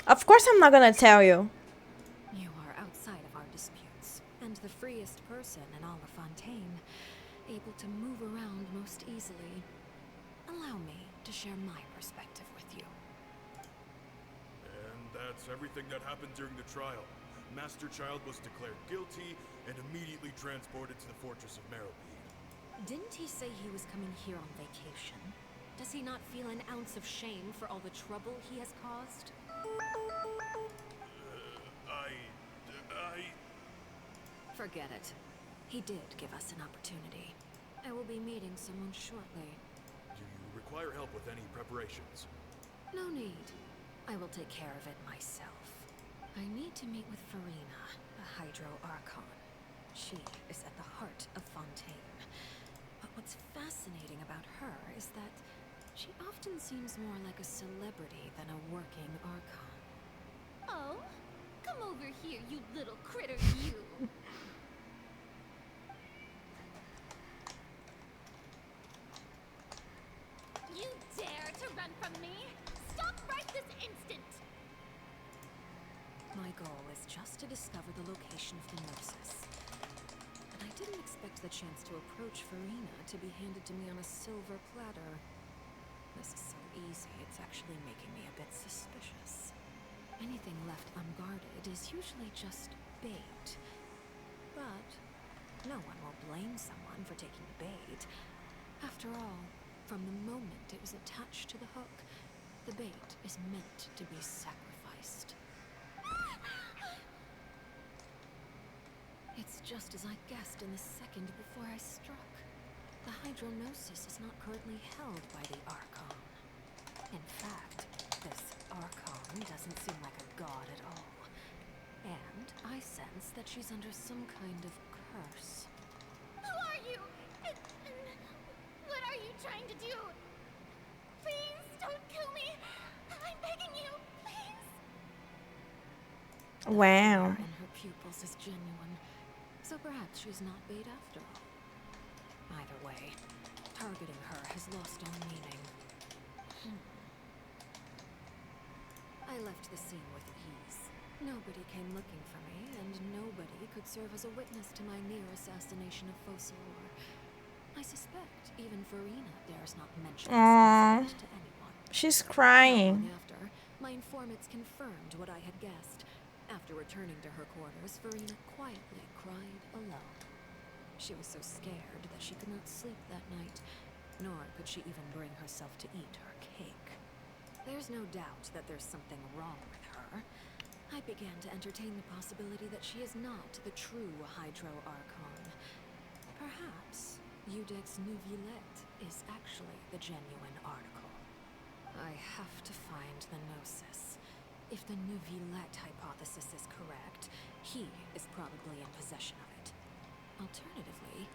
Of course I'm not gonna tell you.
You are outside of our disputes, and the freest person in all of Fontaine, able to move around most easily. Allow me to share my perspective with you.
And that's everything that happened during the trial. Master Child was declared guilty and immediately transported to the fortress of Meripede.
Didn't he say he was coming here on vacation? Does he not feel an ounce of shame for all the trouble he has caused? Forget it. He did give us an opportunity. I will be meeting someone shortly.
Do you require help with any preparations?
No need. I will take care of it myself. I need to meet with Farina, the Hydro Archon. She is at the heart of Fontaine. But what's fascinating about her is that she often seems more like a celebrity than a working Archon.
Oh? Come over here, you little critter, you! You dare to run from me? Stop right this instant!
My goal is just to discover the location of the Gnosis. And I didn't expect the chance to approach Farina to be handed to me on a silver platter. This is so easy, it's actually making me a bit suspicious. Anything left unguarded is usually just bait. But no one will blame someone for taking bait. After all, from the moment it was attached to the hook, the bait is meant to be sacrificed. It's just as I guessed in the second before I struck. the hydronosis is not currently held by the Archon. In fact, this Archon doesn't seem like a god at all. And I sense that she's under some kind of curse.
Who are you? And what are you trying to do? Please don't kill me. I'm begging you, please.
Wow.
And her pupils is genuine, so perhaps she's not bait after all. Either way, targeting her has lost all meaning. I left the scene with ease. Nobody came looking for me, and nobody could serve as a witness to my near assassination of Focalor. I suspect even Farina dares not mention
Aww.
this incident to anyone.
She's
Not
crying.
long after, my informants confirmed what I had guessed. After returning to her quarters, Farina quietly cried alone. She was so scared that she could not sleep that night, nor could she even bring herself to eat her cake. There's no doubt that there's something wrong with her. I began to entertain the possibility that she is not the true Hydro Archon. Perhaps Eudex Neuvillette is actually the genuine article. I have to find the Gnosis. If the Neuvillette hypothesis is correct, he is probably in possession of it. Alternatively,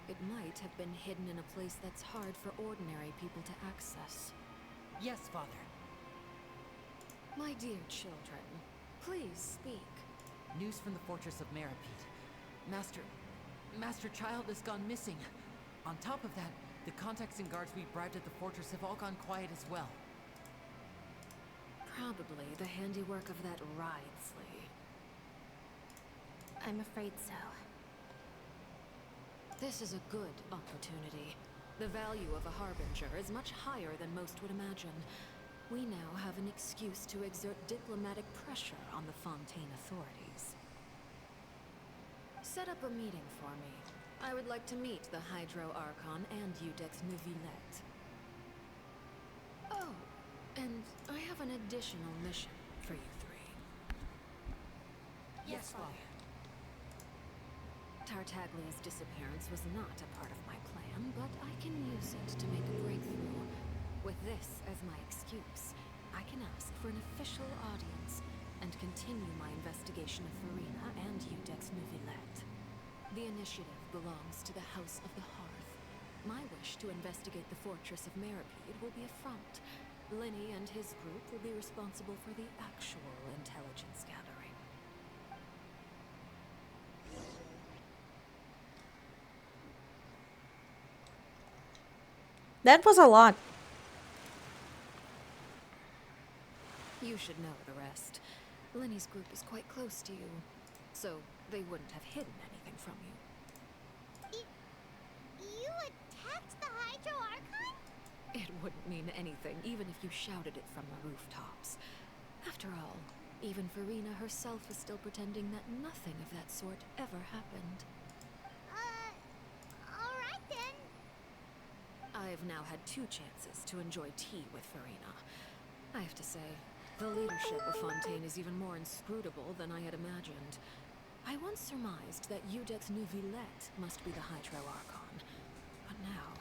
it might have been hidden in a place that's hard for ordinary people to access.
Yes, Father.
My dear children, please speak.
News from the fortress of Meripede. Master Child has gone missing. On top of that, the contacts and guards we bribed at the fortress have all gone quiet as well.
Probably the handiwork of that Wriothesley.
I'm afraid so.
This is a good opportunity. The value of a harbinger is much higher than most would imagine. We now have an excuse to exert diplomatic pressure on the Fontaine authorities. Set up a meeting for me. I would like to meet the Hydro Archon and Eudex Neuvillette. Oh, and I have an additional mission for you three.
Yes, Father.
Tartaglia's disappearance was not a part of my plan, but I can use it to make a breakthrough. With this as my excuse, I can ask for an official audience and continue my investigation of Farina and Eudex Neuvillette. The initiative belongs to the House of the Hearth. My wish to investigate the fortress of Meripede will be a front. Linny and his group will be responsible for the actual intelligence gathering.
That was a lot.
You should know the rest. Linny's group is quite close to you, so they wouldn't have hidden anything from you.
You attacked the Hydro Archon?
It wouldn't mean anything, even if you shouted it from the rooftops. After all, even Farina herself is still pretending that nothing of that sort ever happened.
Alright then.
I've now had 2 chances to enjoy tea with Farina. I have to say, the leadership of Fontaine is even more inscrutable than I had imagined. I once surmised that Eudex Neuvillette must be the Hydro Archon, but now,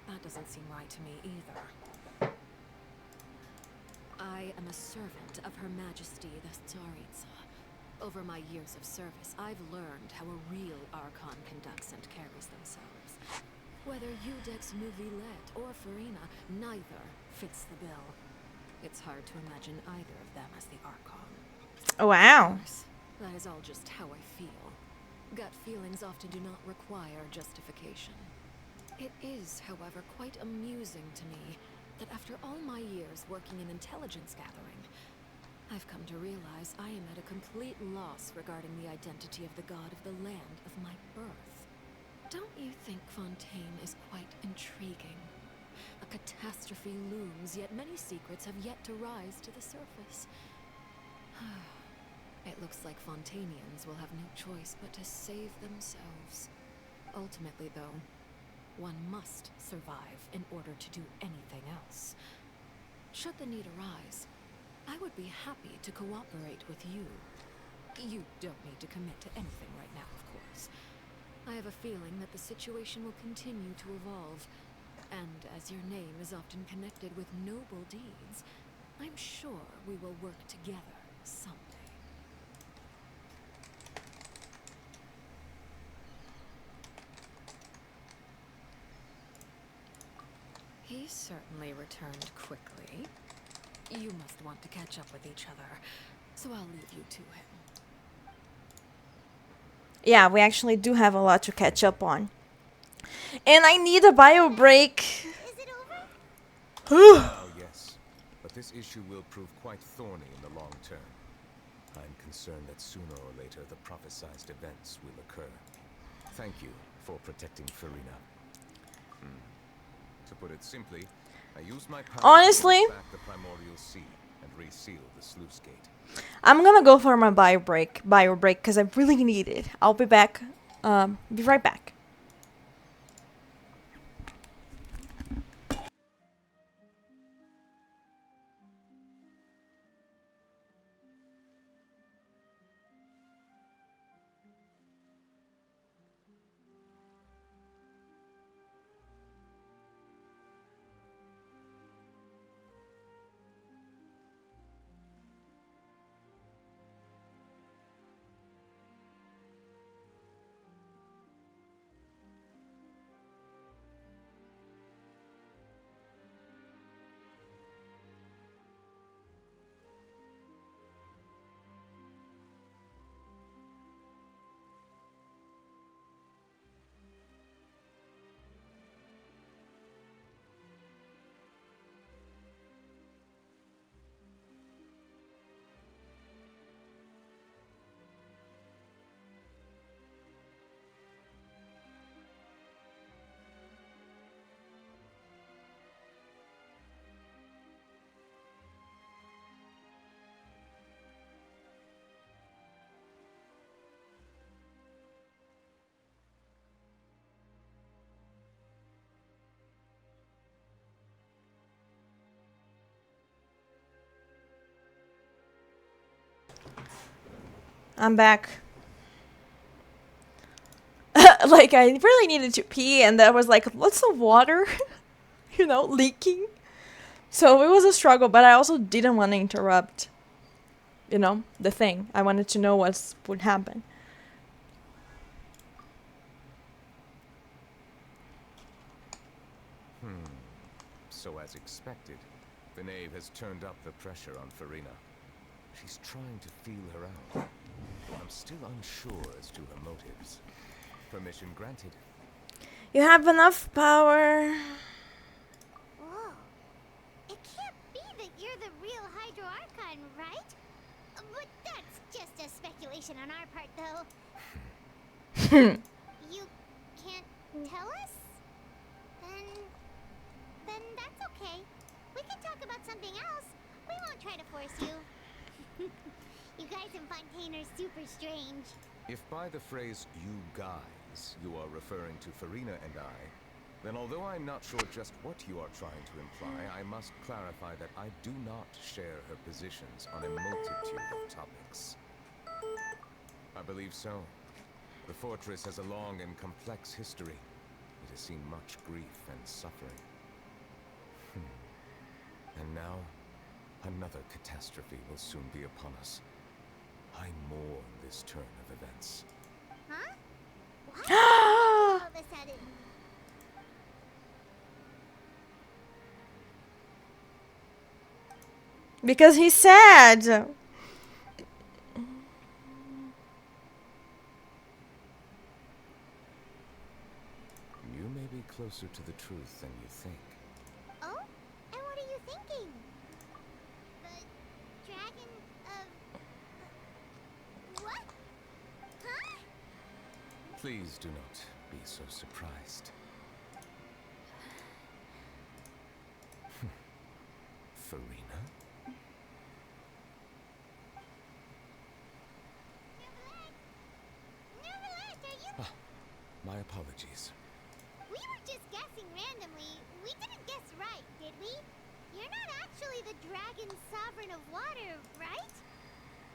that doesn't seem right to me either. I am a servant of Her Majesty the Tsaritsa. Over my years of service, I've learned how a real Archon conducts and carries themselves. Whether Eudex Neuvillette or Farina, neither fits the bill. It's hard to imagine either of them as the Archon.
Wow.
That is all just how I feel. Gut feelings often do not require justification. It is, however, quite amusing to me that after all my years working in intelligence gathering, I've come to realize I am at a complete loss regarding the identity of the god of the land of my birth. Don't you think Fontaine is quite intriguing? A catastrophe looms, yet many secrets have yet to rise to the surface. It looks like Fontainians will have no choice but to save themselves. Ultimately, though, one must survive in order to do anything else. Should the need arise, I would be happy to cooperate with you. You don't need to commit to anything right now, of course. I have a feeling that the situation will continue to evolve. And as your name is often connected with noble deeds, I'm sure we will work together someday. He certainly returned quickly. You must want to catch up with each other, so I'll leave you to him.
Yeah, we actually do have a lot to catch up on. And I need a bio break.
Is it over?
Oh, yes. But this issue will prove quite thorny in the long term. I'm concerned that sooner or later the prophesized events will occur. Thank you for protecting Farina. To put it simply, I used my power
Honestly,
to push back the primordial sea and reseal the sluice gate.
I'm gonna go for my bio break because I really need it. I'll be back. Be right back. I'm back. Like, I really needed to pee, and there was like lots of water, leaking. So it was a struggle, but I also didn't want to interrupt, the thing. I wanted to know what would happen.
So as expected, the knave has turned up the pressure on Farina. She's trying to feel her out. Though I'm still unsure as to her motives. Permission granted.
You have enough power.
Whoa. It can't be that you're the real Hydro Archon, right? But that's just a speculation on our part, though. You can't tell us? Then that's okay. We can talk about something else. We won't try to force you. You guys in Fontaine are super strange.
If by the phrase "you guys" you are referring to Farina and I, then although I'm not sure just what you are trying to imply, I must clarify that I do not share her positions on a multitude of topics. I believe so. The fortress has a long and complex history. It has seen much grief and suffering. And now, another catastrophe will soon be upon us. I mourn this turn of events.
Huh? What? All of a sudden.
Because he's sad.
You may be closer to the truth than you think.
Oh? And what are you thinking? The dragon of... what? Huh?
Please do not be so surprised. Farina?
Neverland, are you...
My apologies.
We were just guessing randomly. We didn't guess right, did we? You're not actually the dragon sovereign of water, right?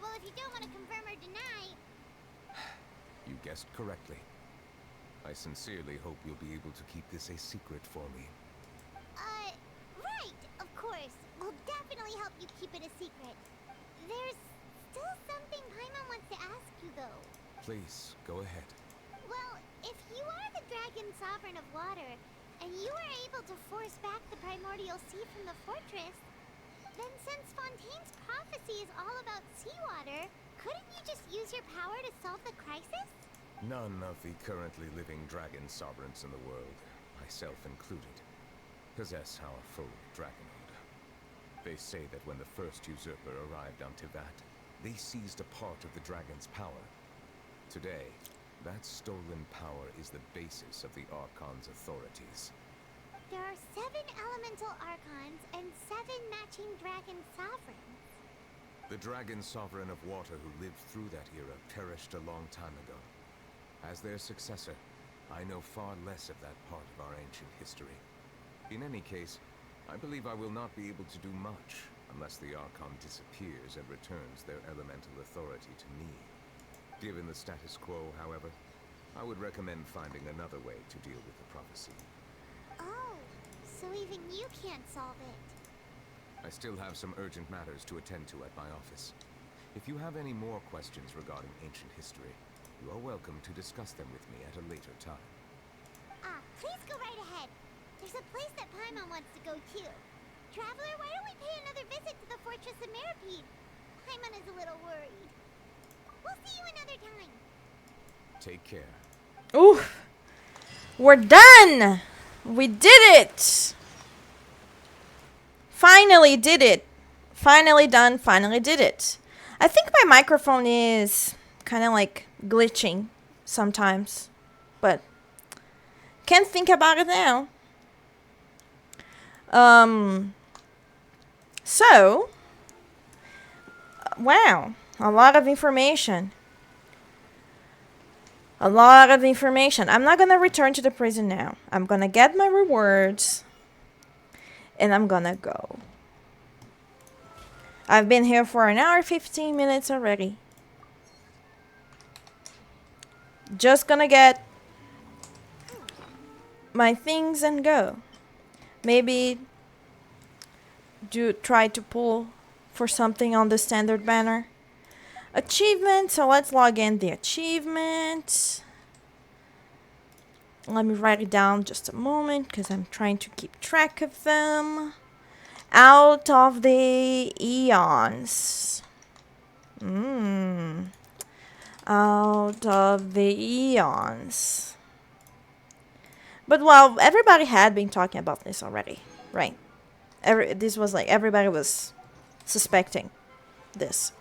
Well, if you don't want to confirm or deny...
You guessed correctly. I sincerely hope you'll be able to keep this a secret for me.
Right, of course. We'll definitely help you keep it a secret. There's still something Paimon wants to ask you, though.
Please, go ahead.
Well, if you are the Dragon Sovereign of Water, and you are able to force back the Primordial Sea from the fortress, then since Fontaine's prophecy is all about seawater, couldn't you just use your power to solve the crisis?
None of the currently living dragon sovereigns in the world, myself included, possess our full dragonhood. They say that when the first usurper arrived on Tivat, they seized a part of the dragon's power. Today, that stolen power is the basis of the Archon's authorities.
There are 7 elemental Archons and 7 matching Dragon Sovereigns.
The Dragon Sovereign of Water who lived through that era perished a long time ago. As their successor, I know far less of that part of our ancient history. In any case, I believe I will not be able to do much unless the Archon disappears and returns their elemental authority to me. Given the status quo, however, I would recommend finding another way to deal with the prophecy.
Oh, so even you can't solve it.
I still have some urgent matters to attend to at my office. If you have any more questions regarding ancient history, you are welcome to discuss them with me at a later time.
Please go right ahead. There's a place that Paimon wants to go to. Traveler, why don't we pay another visit to the Fortress of Meripede? Paimon is a little worried. We'll see you another time.
Take care.
Ooh. We're done! We did it! Finally did it. Finally done, finally did it. I think my microphone is kind of like glitching sometimes. But can't think about it now. So, wow, a lot of information. A lot of information. I'm not gonna return to the prison now. I'm gonna get my rewards and I'm gonna go. I've been here for an hour 15 minutes already. Just gonna get my things and go. Maybe try to pull for something on the standard banner. Achievement, so let's log in the achievement. Let me write it down just a moment because I'm trying to keep track of them. Out of the eons. Out of the eons. But well, everybody had been talking about this already, right? This was like everybody was suspecting this.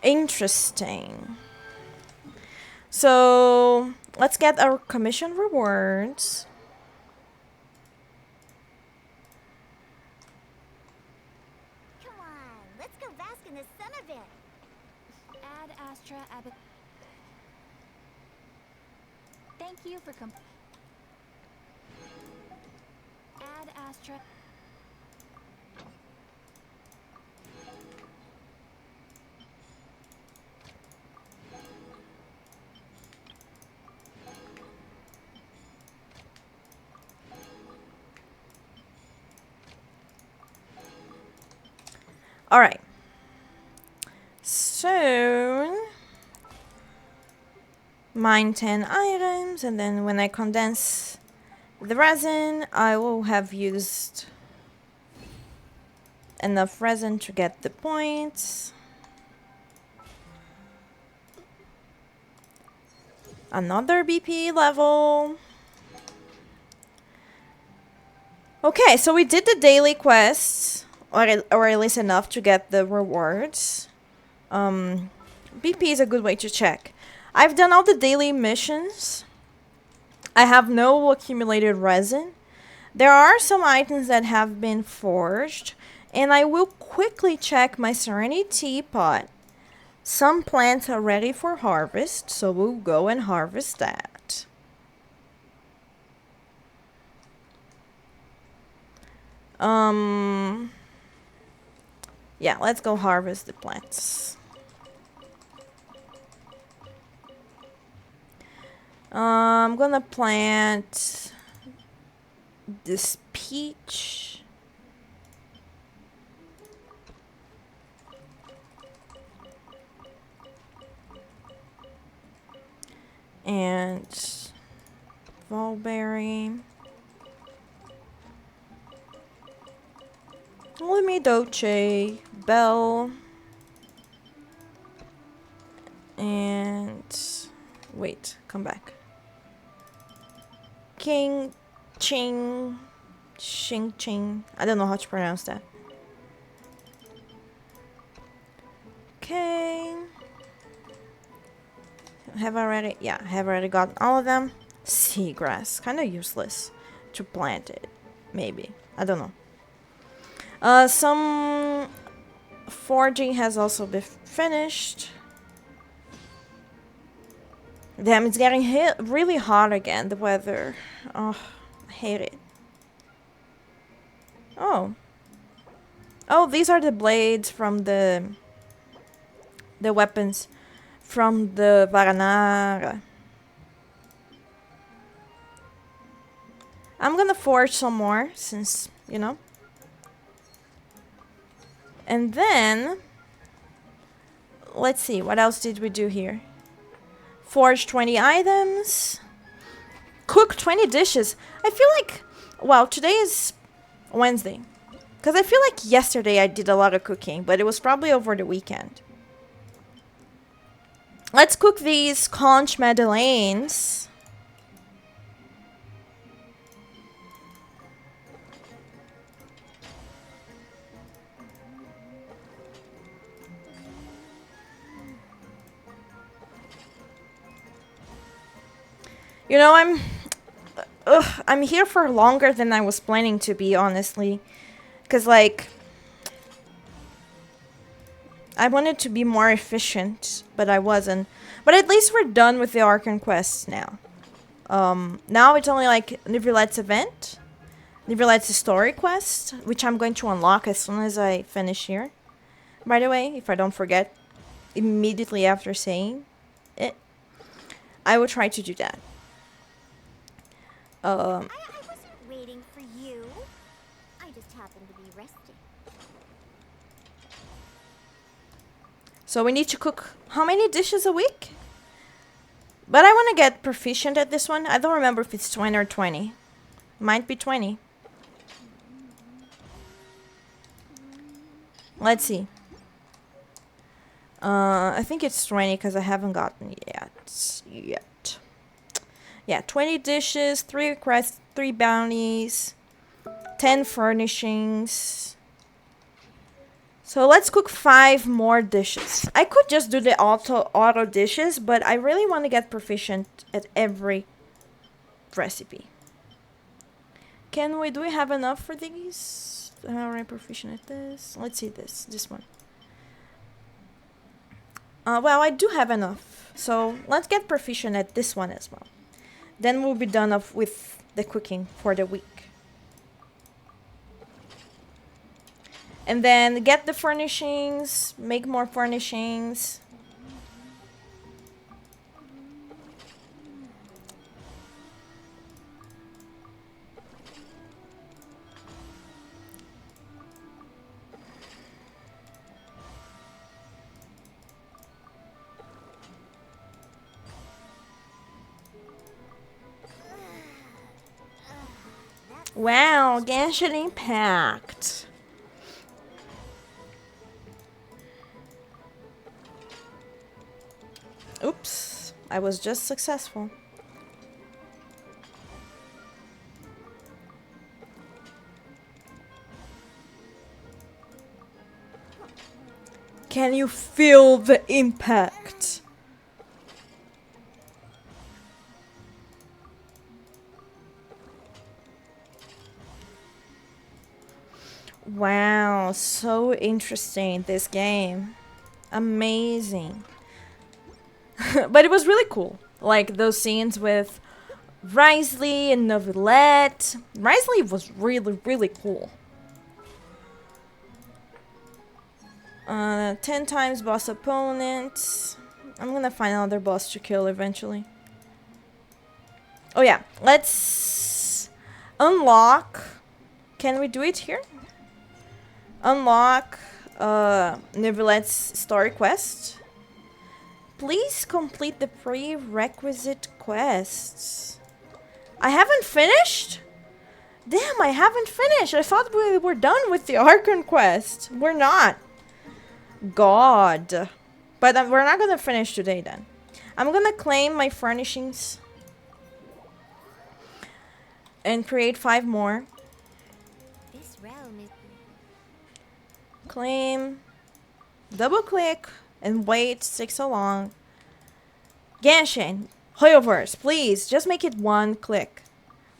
Interesting. So let's get our commission rewards.
Come on, let's go bask in the sun a bit.
Ad Astra Abbot. Thank you for Ad Astra.
All right. So mine 10 items, and then when I condense the resin, I will have used enough resin to get the points. Another BP level. Okay, so we did the daily quests, or at least enough to get the rewards. BP is a good way to check. I've done all the daily missions. I have no accumulated resin. There are some items that have been forged, and I will quickly check my Serenity Teapot. Some plants are ready for harvest, so we'll go and harvest that. Yeah, let's go harvest the plants. I'm gonna plant this peach. And mulberry. Dolce, bell, and wait, come back. King, ching, shing, ching. I don't know how to pronounce that. Okay. Have I already? Yeah, have already gotten all of them. Seagrass, kind of useless to plant it. Maybe, I don't know. Some forging has also been finished. Damn, it's getting really hot again, the weather. Oh, I hate it. Oh. Oh, these are the blades from the weapons from the Varanara. I'm gonna forge some more, since, you know. And then, let's see, what else did we do here? Forge 20 items. Cook 20 dishes. I feel like, well, today is Wednesday. Because I feel like yesterday I did a lot of cooking, but it was probably over the weekend. Let's cook these conch madeleines. You know, I'm here for longer than I was planning to be, honestly. Because, like, I wanted to be more efficient, but I wasn't. But at least we're done with the Archon quests now. Now it's only, like, Niverlette's event. Niverlette's story quest, which I'm going to unlock as soon as I finish here. By the way, if I don't forget, immediately after saying it, I will try to do that.
I wasn't waiting for you. I just happened to be resting.
So we need to cook how many dishes a week? But I want to get proficient at this one. I don't remember if it's 20 or 20. Might be 20. Let's see. I think it's 20 because I haven't gotten yet. Yeah, 20 dishes, 3 requests, 3 bounties, 10 furnishings. So let's cook 5 more dishes. I could just do the auto dishes, but I really want to get proficient at every recipe. Do we have enough for these? Alright, proficient at this. Let's see this one. Well, I do have enough. So let's get proficient at this one as well. Then we'll be done with the cooking for the week. And then get the furnishings, make more furnishings. Wow, Genshin Impact. Oops, I was just successful. Can you feel the impact? Wow, so interesting, this game. Amazing. But it was really cool. Like those scenes with Risley and Novelette. Risley was really, really cool. 10 times boss opponents. I'm gonna find another boss to kill eventually. Oh yeah, let's unlock. Can we do it here? Unlock Neverlet's story quest. Please complete the prerequisite quests. I haven't finished? Damn, I haven't finished. I thought we were done with the Archon quest. We're not. God. But we're not gonna finish today then. I'm gonna claim my furnishings and create 5 more.
This realm is
Claim. Double click and wait. Takes so long. Genshin. Hoyoverse, please. Just make it 1 click.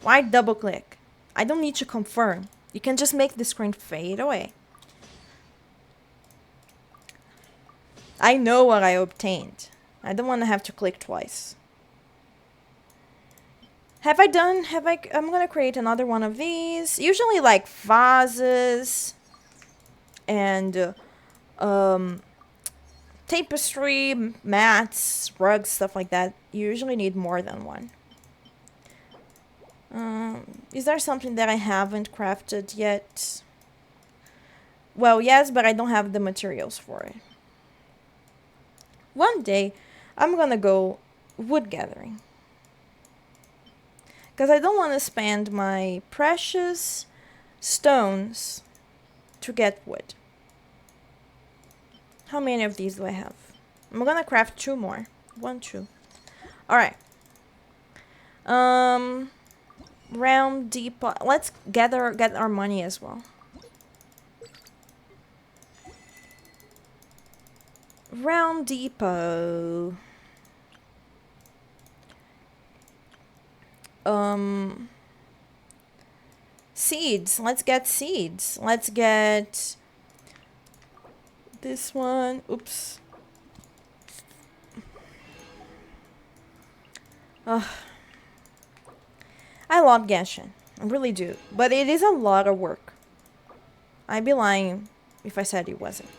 Why double click? I don't need to confirm. You can just make the screen fade away. I know what I obtained. I don't want to have to click twice. I'm gonna create another one of these. Usually like vases and tapestry, mats, rugs, stuff like that. You usually need more than one. Is there something that I haven't crafted yet? Well, yes, but I don't have the materials for it. One day, I'm gonna go wood gathering. Because I don't want to spend my precious stones to get wood. How many of these do I have? I'm gonna craft 2 more. 1, 2. Alright. Realm Depot. Let's get our money as well. Realm Depot. Seeds. Let's get seeds. Let's get this one. Oops. I love Genshin. I really do. But it is a lot of work. I'd be lying if I said it wasn't.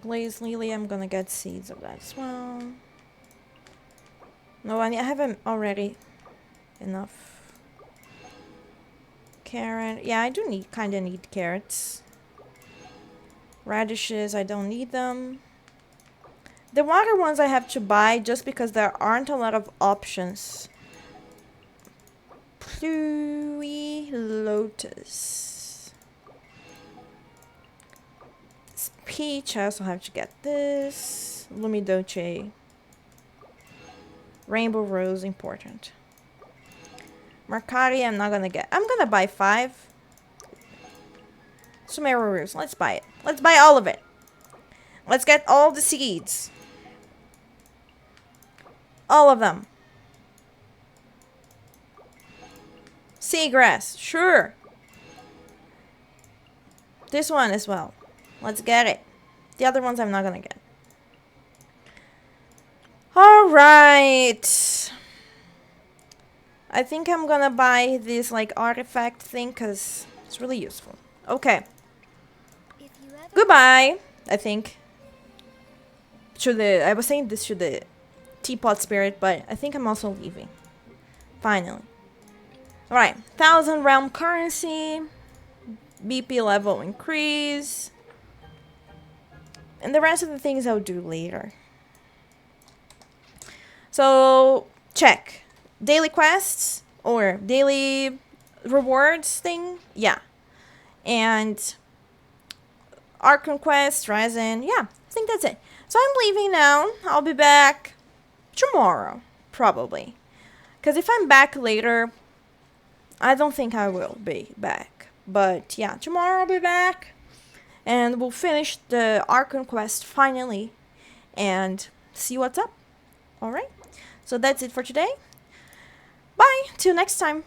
Blaze Lily, I'm gonna get seeds of that as well. No, I haven't already enough. Carrot. Yeah, I do kinda need carrots. Radishes, I don't need them. The water ones I have to buy just because there aren't a lot of options. Pluie Lotus. This peach, I also have to get this. Lumidoce. Rainbow Rose, important. Mercari, I'm not gonna get. I'm gonna buy 5. Sumeru Rose, let's buy it. Let's buy all of it. Let's get all the seeds. All of them. Seagrass, sure. This one as well. Let's get it. The other ones I'm not gonna get. Alright. I think I'm gonna buy this like artifact thing because it's really useful. Okay. Goodbye, I think. I was saying this to the teapot spirit, but I think I'm also leaving. Finally. Alright, 1,000 realm currency. BP level increase. And the rest of the things I'll do later. So, check. Daily quests or daily rewards thing. Yeah. And Archon quest, Resin. Yeah, I think that's it. So I'm leaving now. I'll be back tomorrow, probably. Because if I'm back later, I don't think I will be back. But yeah, tomorrow I'll be back. And we'll finish the Archon quest finally. And see what's up. Alright. So that's it for today. Bye. Till next time.